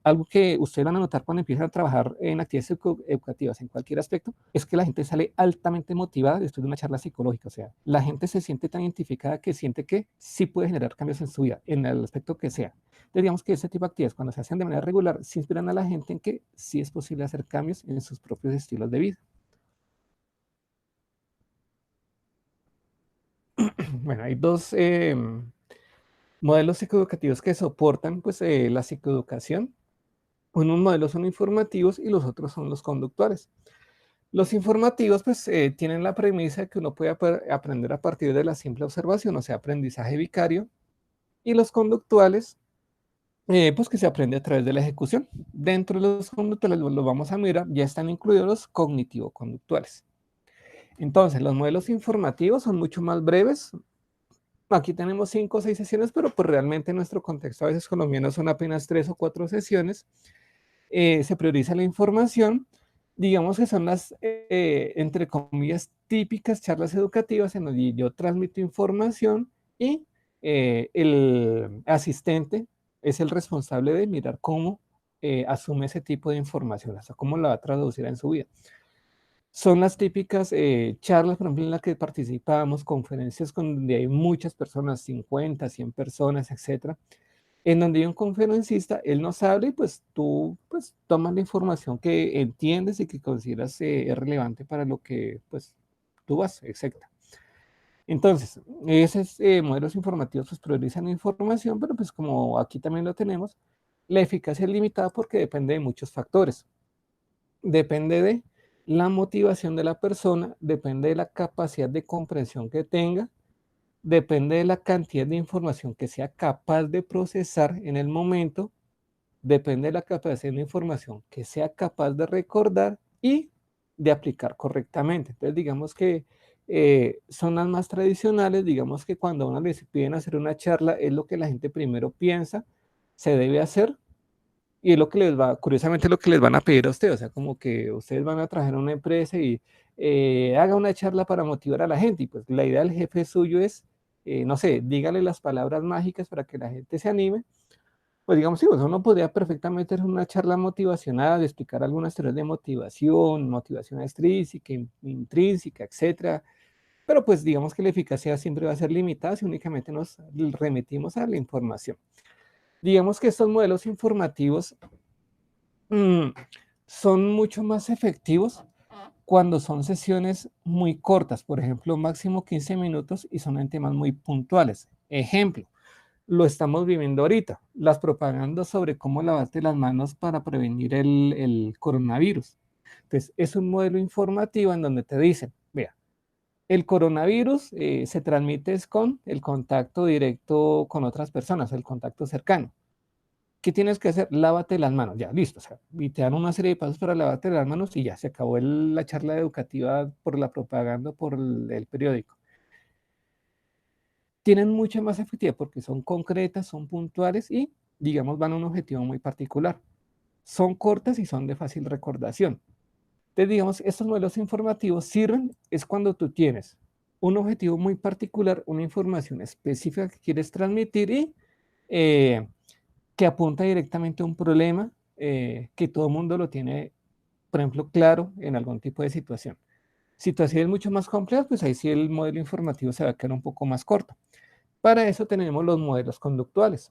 Algo que ustedes van a notar cuando empiezan a trabajar en actividades educativas en cualquier aspecto es que la gente sale altamente motivada después de una charla psicológica. O sea, la gente se siente tan identificada que siente que sí puede generar cambios en su vida, en el aspecto que sea. Entonces, digamos que ese tipo de actividades, cuando se hacen de manera regular, se inspiran a la gente en que sí es posible hacer cambios en sus propios estilos de vida. Bueno, hay dos modelos psicoeducativos que soportan pues, la psicoeducación. Unos modelos son informativos y los otros son los conductuales. Los informativos pues tienen la premisa de que uno puede aprender a partir de la simple observación, o sea, aprendizaje vicario, y los conductuales pues que se aprende a través de la ejecución. Dentro de los conductuales, lo vamos a mirar, ya están incluidos los cognitivo-conductuales. Entonces, los modelos informativos son mucho más breves. Aquí tenemos 5 o 6 sesiones, pero pues realmente en nuestro contexto a veces colombiano son apenas 3 o 4 sesiones. Se prioriza la información, digamos que son las, entre comillas, típicas charlas educativas en donde yo transmito información y el asistente es el responsable de mirar cómo asume ese tipo de información, o sea, cómo la va a traducir en su vida. Son las típicas charlas, por ejemplo, en las que participamos, conferencias con donde hay muchas personas, 50, 100 personas, etcétera, en donde hay un conferencista, él nos habla y pues tú pues tomas la información que entiendes y que consideras es relevante para lo que pues tú vas, etcétera. Entonces, esos modelos informativos pues priorizan la información, pero pues como aquí también lo tenemos, la eficacia es limitada porque depende de muchos factores. Depende de la motivación de la persona, depende de la capacidad de comprensión que tenga, depende de la cantidad de información que sea capaz de procesar en el momento, depende de la capacidad de información que sea capaz de recordar y de aplicar correctamente. Entonces, digamos que son las más tradicionales, digamos que cuando a uno les piden hacer una charla, es lo que la gente primero piensa, se debe hacer, y es lo que les va, curiosamente, lo que les van a pedir a usted, o sea, como que ustedes van a trabajar en una empresa y haga una charla para motivar a la gente, y pues la idea del jefe suyo es, no sé, dígale las palabras mágicas para que la gente se anime. Pues digamos, sí, pues uno podría perfectamente hacer una charla motivacional, de explicar algunas teorías de motivación, motivación extrínseca, intrínseca, etcétera, pero pues digamos que la eficacia siempre va a ser limitada si únicamente nos remitimos a la información. Digamos que estos modelos informativos mm, son mucho más efectivos cuando son sesiones muy cortas, por ejemplo, máximo 15 minutos y son en temas muy puntuales. Ejemplo, lo estamos viviendo ahorita, las propagandas sobre cómo lavarte las manos para prevenir el coronavirus. Entonces, es un modelo informativo en donde te dicen, vea, el coronavirus se transmite con el contacto directo con otras personas, el contacto cercano. ¿Qué tienes que hacer? Lávate las manos, ya, listo. O sea, y te dan una serie de pasos para lavarte las manos y ya se acabó la charla educativa por la propaganda, por el periódico. tienen mucha más efectividad porque son concretas, son puntuales y, digamos, van a un objetivo muy particular. Son cortas y son de fácil recordación. Entonces, digamos, estos modelos informativos sirven es cuando tú tienes un objetivo muy particular, una información específica que quieres transmitir y eh, que apunta directamente a un problema que todo el mundo lo tiene, por ejemplo, claro en algún tipo de situación. Situaciones mucho más complejas, pues ahí sí el modelo informativo se va a quedar un poco más corto. Para eso tenemos los modelos conductuales.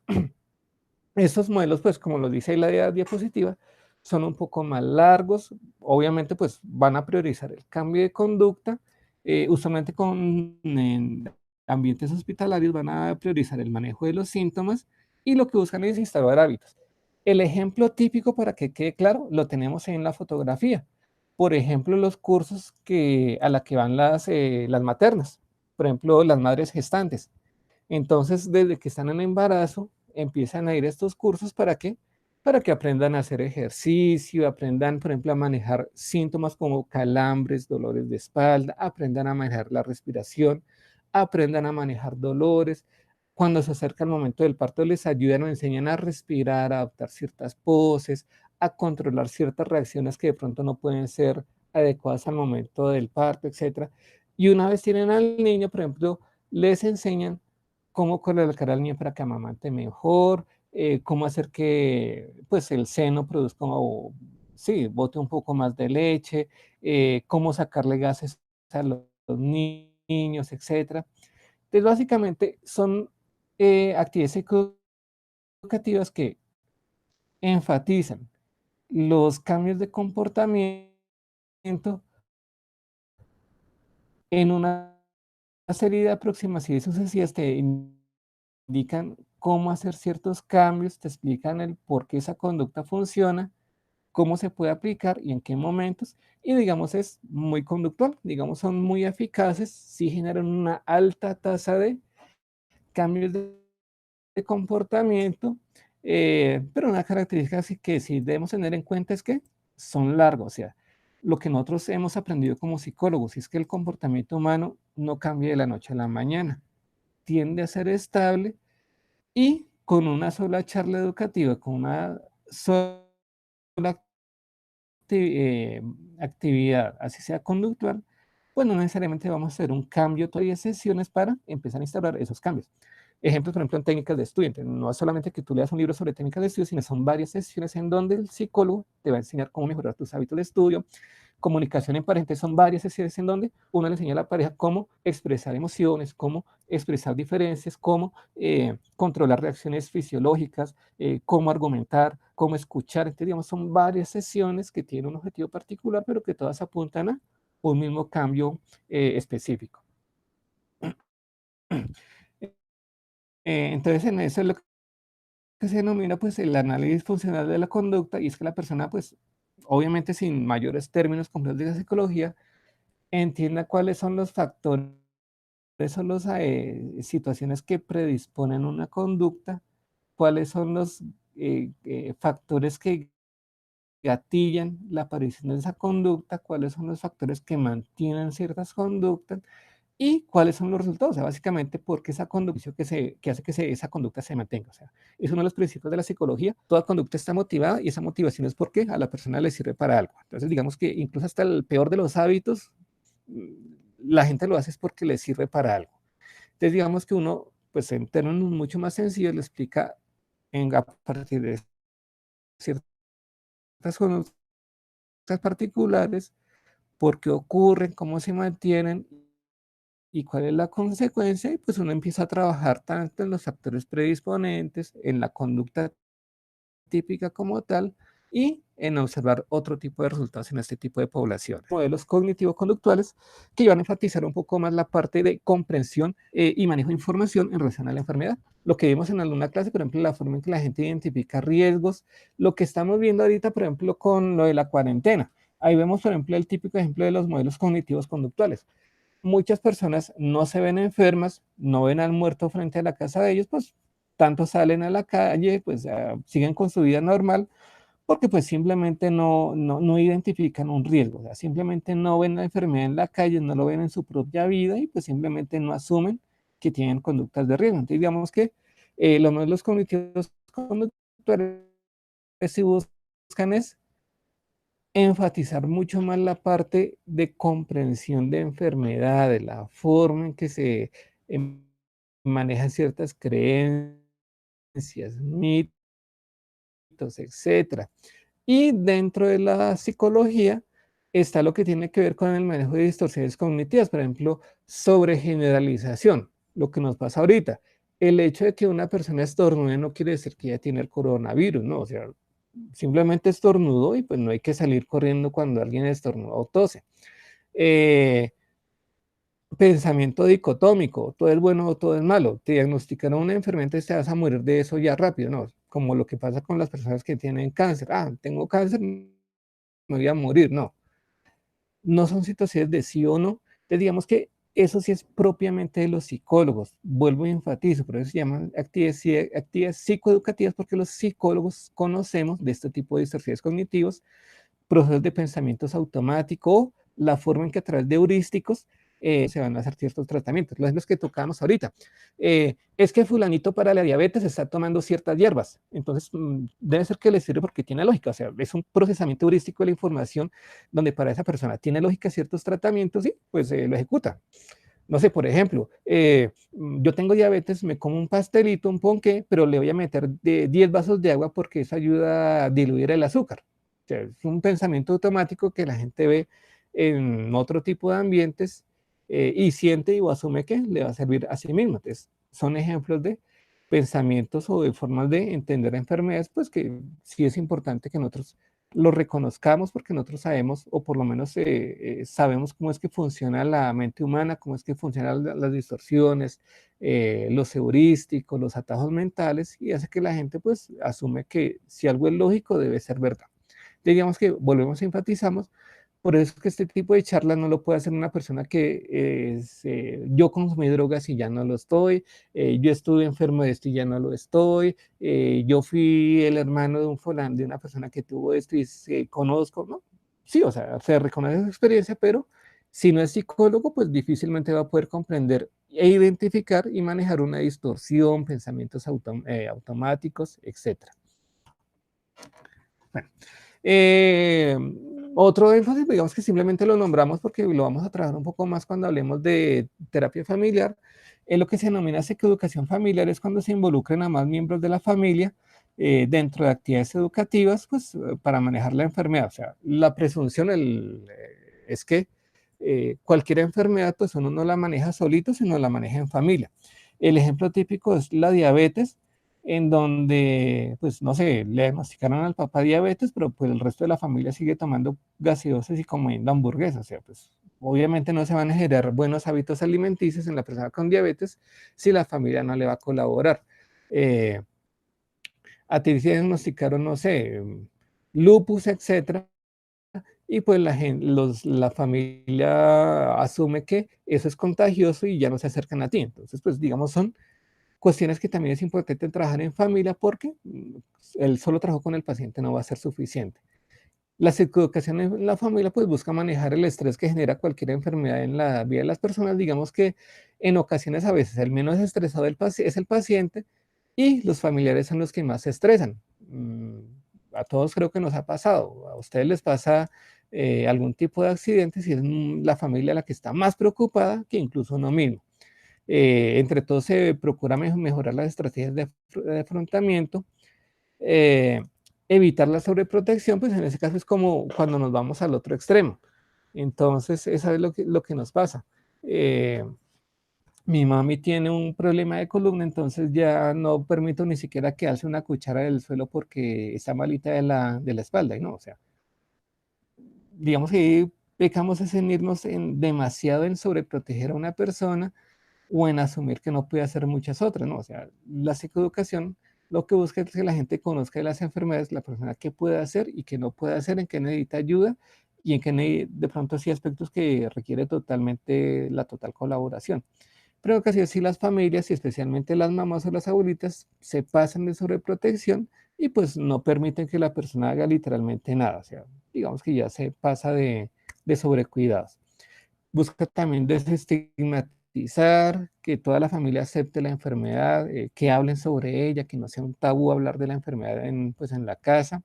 Estos modelos, pues como lo dice ahí la diapositiva, son un poco más largos, obviamente pues van a priorizar el cambio de conducta, usualmente en ambientes hospitalarios van a priorizar el manejo de los síntomas y lo que buscan es instalar hábitos. El ejemplo típico para que quede claro lo tenemos en la fotografía. Por ejemplo, los cursos a la que van las maternas, por ejemplo, las madres gestantes. Entonces, desde que están en embarazo, empiezan a ir a estos cursos ¿para qué? Para que aprendan a hacer ejercicio, aprendan, por ejemplo, a manejar síntomas como calambres, dolores de espalda, aprendan a manejar la respiración, aprendan a manejar dolores. Cuando se acerca el momento del parto, les ayudan o enseñan a respirar, a adoptar ciertas poses, a controlar ciertas reacciones que de pronto no pueden ser adecuadas al momento del parto, etcétera. Y una vez tienen al niño, por ejemplo, les enseñan cómo colocar al niño para que amamante mejor, cómo hacer que pues, el seno produzca o sí, bote un poco más de leche, cómo sacarle gases a los niños, etcétera. Entonces, básicamente son actividades educativas que enfatizan los cambios de comportamiento en una serie de aproximaciones sucesivas te indican cómo hacer ciertos cambios, te explican el por qué esa conducta funciona, cómo se puede aplicar y en qué momentos. Y digamos, es muy conductual, digamos, son muy eficaces, sí generan una alta tasa de cambios de comportamiento, pero una característica que sí debemos tener en cuenta es que son largos, o sea, lo que nosotros hemos aprendido como psicólogos es que el comportamiento humano no cambia de la noche a la mañana, tiende a ser estable y con una sola charla educativa, con una sola eh, actividad, así sea conductual, pues no necesariamente vamos a hacer un cambio todavía de sesiones para empezar a instaurar esos cambios. Ejemplos, por ejemplo, en técnicas de estudio. Entonces, no es solamente que tú leas un libro sobre técnicas de estudio, sino son varias sesiones en donde el psicólogo te va a enseñar cómo mejorar tus hábitos de estudio, comunicación en pareja. Son varias sesiones en donde uno le enseña a la pareja cómo expresar emociones, cómo expresar diferencias, cómo controlar reacciones fisiológicas, cómo argumentar, cómo escuchar. Entonces, digamos, son varias sesiones que tienen un objetivo particular, pero que todas apuntan a un mismo cambio específico. Entonces, en eso es lo que se denomina pues el análisis funcional de la conducta y es que la persona pues obviamente sin mayores términos complejos de la psicología entienda cuáles son los factores son las situaciones que predisponen una conducta, cuáles son los factores que gatillan la aparición de esa conducta, cuáles son los factores que mantienen ciertas conductas y cuáles son los resultados. O sea, básicamente, porque esa conducta que hace que esa conducta se mantenga. O sea, es uno de los principios de la psicología. Toda conducta está motivada y esa motivación es porque a la persona le sirve para algo. Entonces, digamos que incluso hasta el peor de los hábitos, la gente lo hace es porque le sirve para algo. Entonces, digamos que uno, pues en términos mucho más sencillos, le explica a partir de ciertas conductas particulares por qué ocurren, cómo se mantienen y cuál es la consecuencia. Y pues uno empieza a trabajar tanto en los factores predisponentes, en la conducta típica como tal y en observar otro tipo de resultados en este tipo de poblaciones. Modelos cognitivo-conductuales que van a enfatizar un poco más la parte de comprensión y manejo de información en relación a la enfermedad. Lo que vimos en alguna clase, por ejemplo, la forma en que la gente identifica riesgos, lo que estamos viendo ahorita, por ejemplo, con lo de la cuarentena. Ahí vemos, por ejemplo, el típico ejemplo de los modelos cognitivos conductuales. Muchas personas no se ven enfermas, no ven al muerto frente a la casa de ellos, pues tanto salen a la calle, pues siguen con su vida normal, porque pues simplemente no identifican un riesgo, o sea, simplemente no ven la enfermedad en la calle, no lo ven en su propia vida y pues simplemente no asumen que tienen conductas de riesgo. Entonces, digamos que los modelos cognitivos conductuales si buscan es enfatizar mucho más la parte de comprensión de enfermedades, la forma en que se em, manejan ciertas creencias, mitos, etcétera. Y dentro de la psicología está lo que tiene que ver con el manejo de distorsiones cognitivas, por ejemplo, sobregeneralización, lo que nos pasa ahorita. El hecho de que una persona estornude no quiere decir que ya tiene el coronavirus, ¿no? O sea, simplemente estornudó y pues no hay que salir corriendo cuando alguien estornuda o tose. Eh, Pensamiento dicotómico, todo es bueno o todo es malo. Te diagnosticaron una enfermedad, entonces te vas a morir de eso ya rápido, ¿no? Como lo que pasa con las personas que tienen cáncer. Ah, tengo cáncer, me voy a morir. No, no son situaciones de sí o no. Entonces, digamos que eso sí es propiamente de los psicólogos. Vuelvo y enfatizo, por eso se llaman actividades psicoeducativas, porque los psicólogos conocemos de este tipo de distorsiones cognitivos, procesos de pensamientos automáticos, la forma en que a través de heurísticos se van a hacer ciertos tratamientos. Los ejemplos que tocamos ahorita. Es que fulanito para la diabetes está tomando ciertas hierbas, entonces debe ser que le sirve porque tiene lógica, o sea, es un procesamiento heurístico de la información donde para esa persona tiene lógica ciertos tratamientos y pues lo ejecuta. No sé, por ejemplo, yo tengo diabetes, me como un pastelito, un ponqué, pero le voy a meter de 10 vasos de agua porque eso ayuda a diluir el azúcar. O sea, es un pensamiento automático que la gente ve en otro tipo de ambientes y siente o asume que le va a servir a sí mismo. Entonces, son ejemplos de pensamientos o de formas de entender enfermedades, pues que sí es importante que nosotros lo reconozcamos porque nosotros sabemos, o por lo menos sabemos cómo es que funciona la mente humana, cómo es que funcionan las distorsiones, los heurísticos, los atajos mentales, y hace que la gente pues asume que si algo es lógico debe ser verdad. Digamos que volvemos a enfatizamos, por eso es que este tipo de charlas no lo puede hacer una persona que yo consumí drogas y ya no lo estoy, yo estuve enfermo de esto y ya no lo estoy, yo fui el hermano de un fulano, de una persona que tuvo esto y conozco, ¿no? Sí, o sea, se reconoce su experiencia, pero si no es psicólogo, pues difícilmente va a poder comprender e identificar y manejar una distorsión, pensamientos automáticos, etcétera. Bueno, eh, otro énfasis, digamos que simplemente lo nombramos porque lo vamos a trabajar un poco más cuando hablemos de terapia familiar. Lo que se denomina psicoeducación familiar es cuando se involucran a más miembros de la familia dentro de actividades educativas, pues para manejar la enfermedad. O sea, la presunción es que cualquier enfermedad, pues uno no la maneja solito, sino la maneja en familia. El ejemplo típico es la diabetes, en donde, pues, no sé, le diagnosticaron al papá diabetes, pero pues el resto de la familia sigue tomando gaseosas y comiendo hamburguesas. O sea, pues, obviamente no se van a generar buenos hábitos alimenticios en la persona con diabetes si la familia no le va a colaborar. Eh, a ti se diagnosticaron, no sé, lupus, etcétera, y pues la familia asume que eso es contagioso y ya no se acercan a ti. Entonces, pues, digamos, son cuestiones que también es importante trabajar en familia porque el solo trabajo con el paciente no va a ser suficiente. La psicoeducación en la familia pues busca manejar el estrés que genera cualquier enfermedad en la vida de las personas. Digamos que en ocasiones a veces el menos estresado es el paciente y los familiares son los que más se estresan. A todos creo que nos ha pasado. A ustedes les pasa algún tipo de accidente si es la familia la que está más preocupada que incluso uno mismo. Entre todos se procura mejorar las estrategias de afrontamiento, eh, evitar la sobreprotección, pues en ese caso es como cuando nos vamos al otro extremo. Entonces, eso es lo que nos pasa. Eh, Mi mami tiene un problema de columna, entonces ya no permito ni siquiera que alce una cuchara del suelo porque está malita de la espalda, y no, o sea, digamos que pecamos es en irnos demasiado en sobreproteger a una persona o en asumir que no puede hacer muchas otras, ¿no? O sea, la psicoeducación lo que busca es que la gente conozca de las enfermedades, la persona qué puede hacer y qué no puede hacer, en qué necesita ayuda y en qué de pronto sí aspectos que requiere totalmente la total colaboración. Pero casi así las familias y especialmente las mamás o las abuelitas se pasan de sobreprotección y pues no permiten que la persona haga literalmente nada. O sea, digamos que ya se pasa de sobrecuidados. Busca también desestigmatizar que toda la familia acepte la enfermedad, que hablen sobre ella, que no sea un tabú hablar de la enfermedad en, pues, en la casa.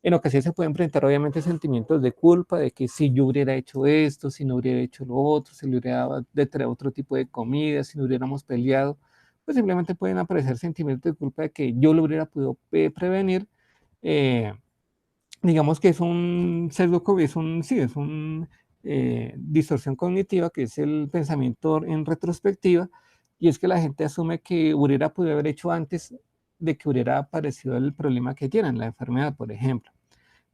En ocasiones se pueden presentar obviamente sentimientos de culpa, de que si yo hubiera hecho esto, si no hubiera hecho lo otro, si le hubiera dado de traer otro tipo de comida, si no hubiéramos peleado, pues simplemente pueden aparecer sentimientos de culpa de que yo lo hubiera podido prevenir. eh, digamos que es un sesgo, es un, sí, es un distorsión cognitiva, que es el pensamiento en retrospectiva, y es que la gente asume que hubiera podido haber hecho antes de que hubiera aparecido el problema que tienen, la enfermedad, por ejemplo.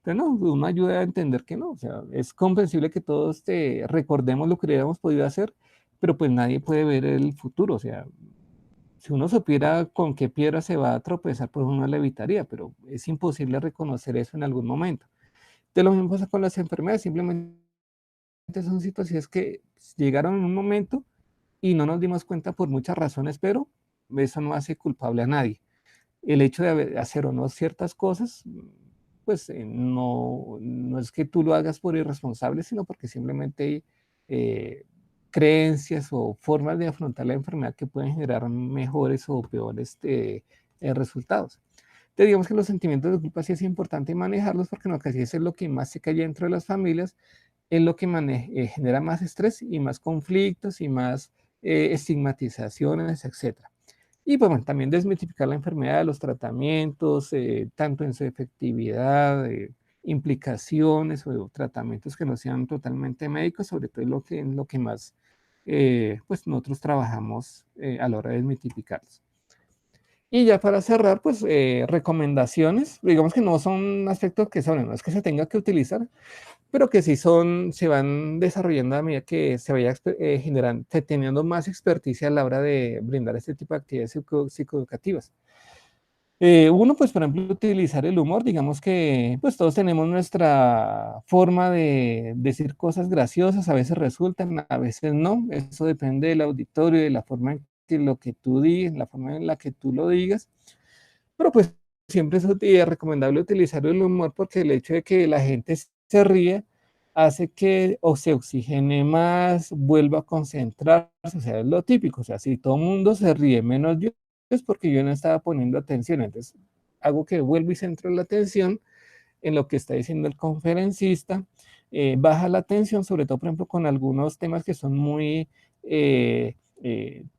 Pero no, uno ayuda a entender que no, o sea, es comprensible que todos recordemos lo que hubiéramos podido hacer, pero pues nadie puede ver el futuro, o sea, si uno supiera con qué piedra se va a tropezar, pues uno la evitaría, pero es imposible reconocer eso en algún momento. De lo mismo pasa con las enfermedades, simplemente son situaciones que llegaron en un momento y no nos dimos cuenta por muchas razones, pero eso no hace culpable a nadie. El hecho de hacer o no ciertas cosas, pues no es que tú lo hagas por irresponsable, sino porque simplemente hay creencias o formas de afrontar la enfermedad que pueden generar mejores o peores resultados. Entonces, digamos que los sentimientos de culpa sí es importante manejarlos porque en ocasiones es lo que más se cae dentro de las familias, es lo que genera más estrés y más conflictos y más estigmatizaciones, etcétera. Y pues, bueno, también desmitificar la enfermedad, los tratamientos, tanto en su efectividad, implicaciones o tratamientos que no sean totalmente médicos, sobre todo lo que más pues nosotros trabajamos a la hora de desmitificarlos. Y ya para cerrar, pues recomendaciones, digamos que no son aspectos que son, no es que se tenga que utilizar, pero que sí son, se van desarrollando a medida que se vaya generando, teniendo más experticia a la hora de brindar este tipo de actividades psicoeducativas. Uno, pues, por ejemplo, utilizar el humor, digamos que, pues, todos tenemos nuestra forma de decir cosas graciosas, a veces resultan, a veces no, eso depende del auditorio, de la forma en que lo que tú digas, la forma en la que tú lo digas, pero pues siempre es recomendable utilizar el humor porque el hecho de que la gente se ríe hace que o se oxigene más, vuelva a concentrarse, o sea, es lo típico, o sea, si todo el mundo se ríe menos yo, es porque yo no estaba poniendo atención, entonces hago que vuelva y centro la atención en lo que está diciendo el conferencista, baja la atención, sobre todo, por ejemplo, con algunos temas que son muy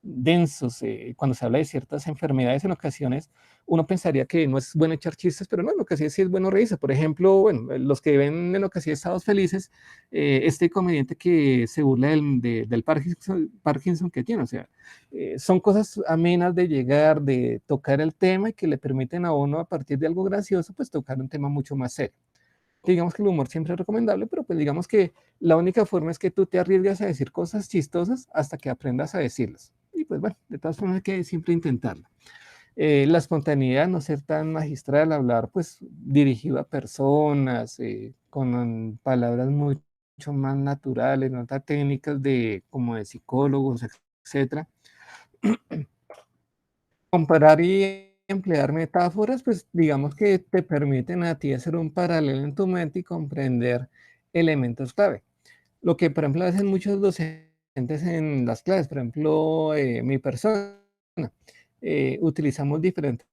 densos, cuando se habla de ciertas enfermedades en ocasiones, uno pensaría que no es bueno echar chistes, pero no, en ocasiones sí es bueno reírse. Por ejemplo, bueno, los que ven en ocasiones Estados Felices, este comediante que se burla del Parkinson que tiene, o sea, son cosas amenas de llegar, de tocar el tema y que le permiten a uno, a partir de algo gracioso, pues tocar un tema mucho más serio. Digamos que el humor siempre es recomendable, pero pues digamos que la única forma es que tú te arriesgas a decir cosas chistosas hasta que aprendas a decirlas. Y pues bueno, de todas formas hay que siempre intentarlo. La espontaneidad, no ser tan magistral, hablar pues dirigido a personas, con palabras mucho más naturales, no tan técnicas de como de psicólogos, etcétera. Comparar y emplear metáforas, pues digamos que te permiten a ti hacer un paralelo en tu mente y comprender elementos clave. Lo que, por ejemplo, hacen muchos docentes en las clases, por ejemplo, mi persona, utilizamos diferentes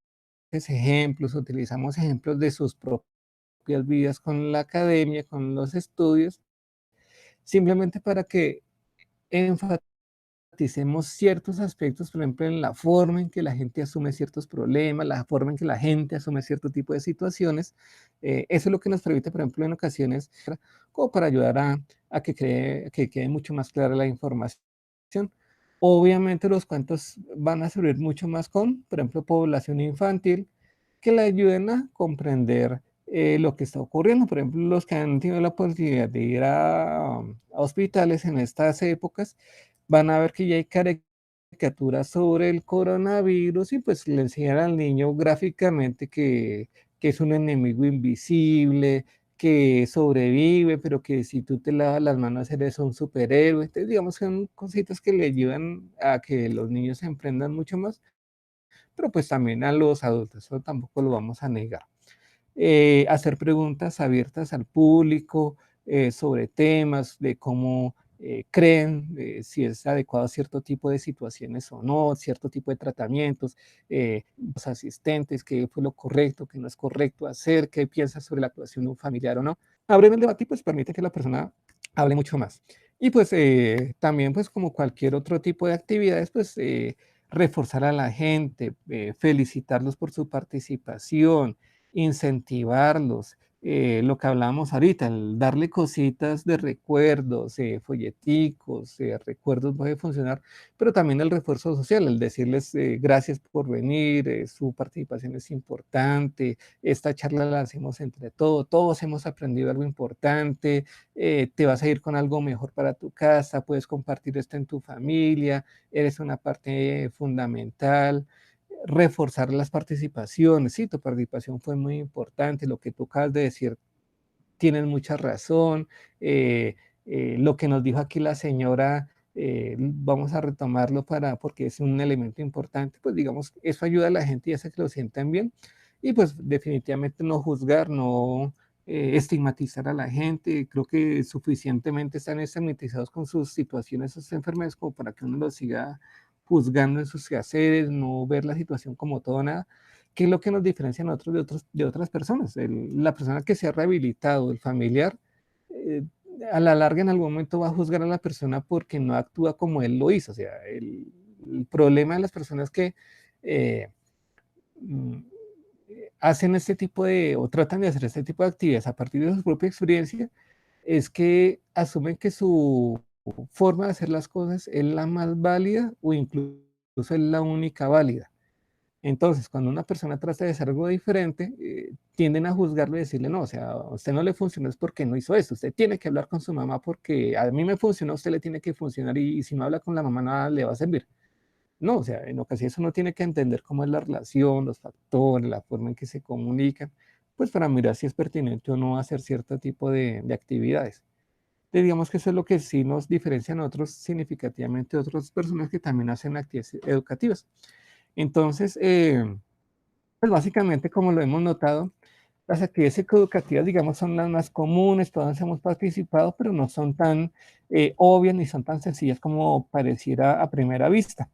ejemplos, utilizamos ejemplos de sus propias vidas con la academia, con los estudios, simplemente para que enfaticemos ciertos aspectos, por ejemplo, en la forma en que la gente asume ciertos problemas, la forma en que la gente asume cierto tipo de situaciones. Eso es lo que nos permite, por ejemplo, en ocasiones, como para ayudar que quede mucho más clara la información. Obviamente los cuentos van a servir mucho más con, por ejemplo, población infantil, que le ayuden a comprender lo que está ocurriendo. Por ejemplo, los que han tenido la oportunidad de ir a hospitales en estas épocas, van a ver que ya hay caricaturas sobre el coronavirus y pues le enseñan al niño gráficamente que es un enemigo invisible, que sobrevive, pero que si tú te lavas las manos eres un superhéroe. Entonces, digamos que son cositas que le ayudan a que los niños se emprendan mucho más, pero pues también a los adultos, eso tampoco lo vamos a negar. Hacer preguntas abiertas al público sobre temas de cómo creen si es adecuado cierto tipo de situaciones o no, cierto tipo de tratamientos, los asistentes, qué fue lo correcto, qué no es correcto hacer, qué piensas sobre la actuación de un familiar o no. Abren el debate y pues permite que la persona hable mucho más. Y pues también pues como cualquier otro tipo de actividades, pues reforzar a la gente, felicitarlos por su participación, incentivarlos, lo que hablábamos ahorita, el darle cositas de recuerdos, folleticos, recuerdos puede funcionar, pero también el refuerzo social, el decirles gracias por venir, su participación es importante, esta charla la hacemos entre todos, todos hemos aprendido algo importante, te vas a ir con algo mejor para tu casa, puedes compartir esto en tu familia, eres una parte fundamental. Reforzar las participaciones, sí, tu participación fue muy importante, lo que tú acabas de decir, tienes mucha razón, lo que nos dijo aquí la señora, vamos a retomarlo porque es un elemento importante, pues digamos, eso ayuda a la gente y hace que lo sientan bien, y pues definitivamente no juzgar, no estigmatizar a la gente, creo que suficientemente están estigmatizados con sus situaciones, sus enfermedades, como para que uno los siga juzgando en sus quehaceres, no ver la situación como todo nada. ¿Qué es lo que nos diferencia a nosotros de otras personas? La persona que se ha rehabilitado, el familiar, eh, a la larga en algún momento va a juzgar a la persona porque no actúa como él lo hizo. O sea, el problema de las personas que eh, mm, hacen este tipo de, o tratan de hacer este tipo de actividades a partir de su propia experiencia, es que asumen que su forma de hacer las cosas es la más válida o incluso es la única válida. Entonces, cuando una persona trata de hacer algo diferente, tienden a juzgarlo y decirle, no, o sea, a usted no le funcionó es porque no hizo eso, usted tiene que hablar con su mamá porque a mí me funcionó, a usted le tiene que funcionar y si no habla con la mamá nada le va a servir. No, o sea, en ocasiones uno tiene que entender cómo es la relación, los factores, la forma en que se comunican, pues para mirar si es pertinente o no hacer cierto tipo de actividades. Entonces, digamos que eso es lo que sí nos diferencia a nosotros significativamente de otras personas que también hacen actividades educativas. Entonces, pues básicamente, como lo hemos notado, las actividades educativas, digamos, son las más comunes, todas hemos participado, pero no son tan obvias ni son tan sencillas como pareciera a primera vista.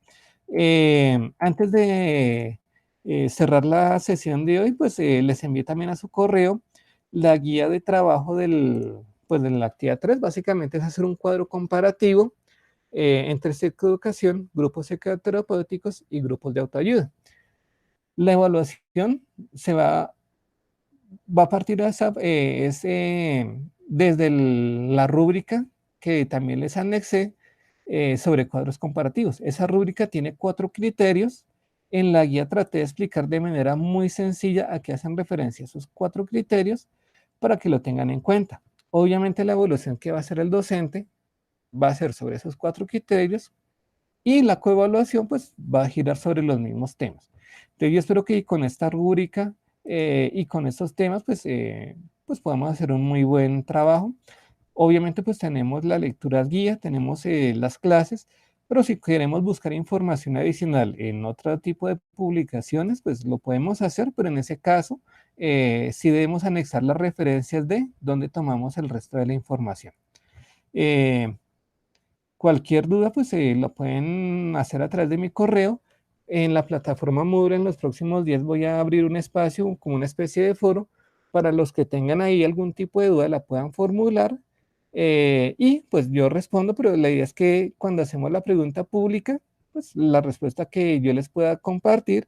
Antes de cerrar la sesión de hoy, pues les envié también a su correo la guía de trabajo pues, de la actividad 3. Básicamente es hacer un cuadro comparativo entre psicoeducación, grupos psicoterapéuticos y grupos de autoayuda. La evaluación se va a partir de desde la rúbrica que también les anexé sobre cuadros comparativos. Esa rúbrica tiene 4 criterios. En la guía traté de explicar de manera muy sencilla a qué hacen referencia esos 4 criterios para que lo tengan en cuenta. Obviamente la evaluación que va a hacer el docente va a ser sobre esos 4 criterios y la coevaluación pues va a girar sobre los mismos temas. Entonces yo espero que con esta rúbrica y con estos temas pues podamos hacer un muy buen trabajo. Obviamente pues tenemos las lecturas guía, tenemos las clases, pero si queremos buscar información adicional en otro tipo de publicaciones, pues lo podemos hacer, pero en ese caso sí debemos anexar las referencias de donde tomamos el resto de la información. Eh, Cualquier duda, pues lo pueden hacer a través de mi correo. En la plataforma Moodle en los próximos días voy a abrir un espacio como una especie de foro para los que tengan ahí algún tipo de duda la puedan formular y pues yo respondo, pero la idea es que cuando hacemos la pregunta pública, pues la respuesta que yo les pueda compartir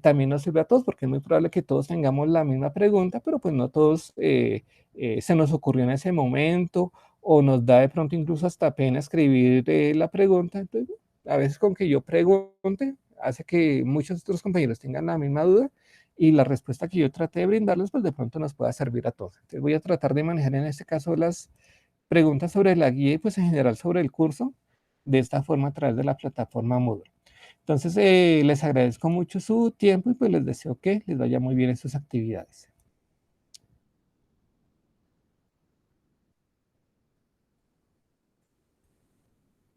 también nos sirve a todos porque es muy probable que todos tengamos la misma pregunta, pero pues no todos se nos ocurrió en ese momento o nos da de pronto incluso hasta pena escribir la pregunta. Entonces, a veces con que yo pregunte hace que muchos otros compañeros tengan la misma duda y la respuesta que yo trate de brindarles, pues de pronto nos pueda servir a todos. Entonces voy a tratar de manejar en este caso las preguntas sobre la guía y pues en general sobre el curso de esta forma a través de la plataforma Moodle. Entonces les agradezco mucho su tiempo y pues les deseo que les vaya muy bien en sus actividades.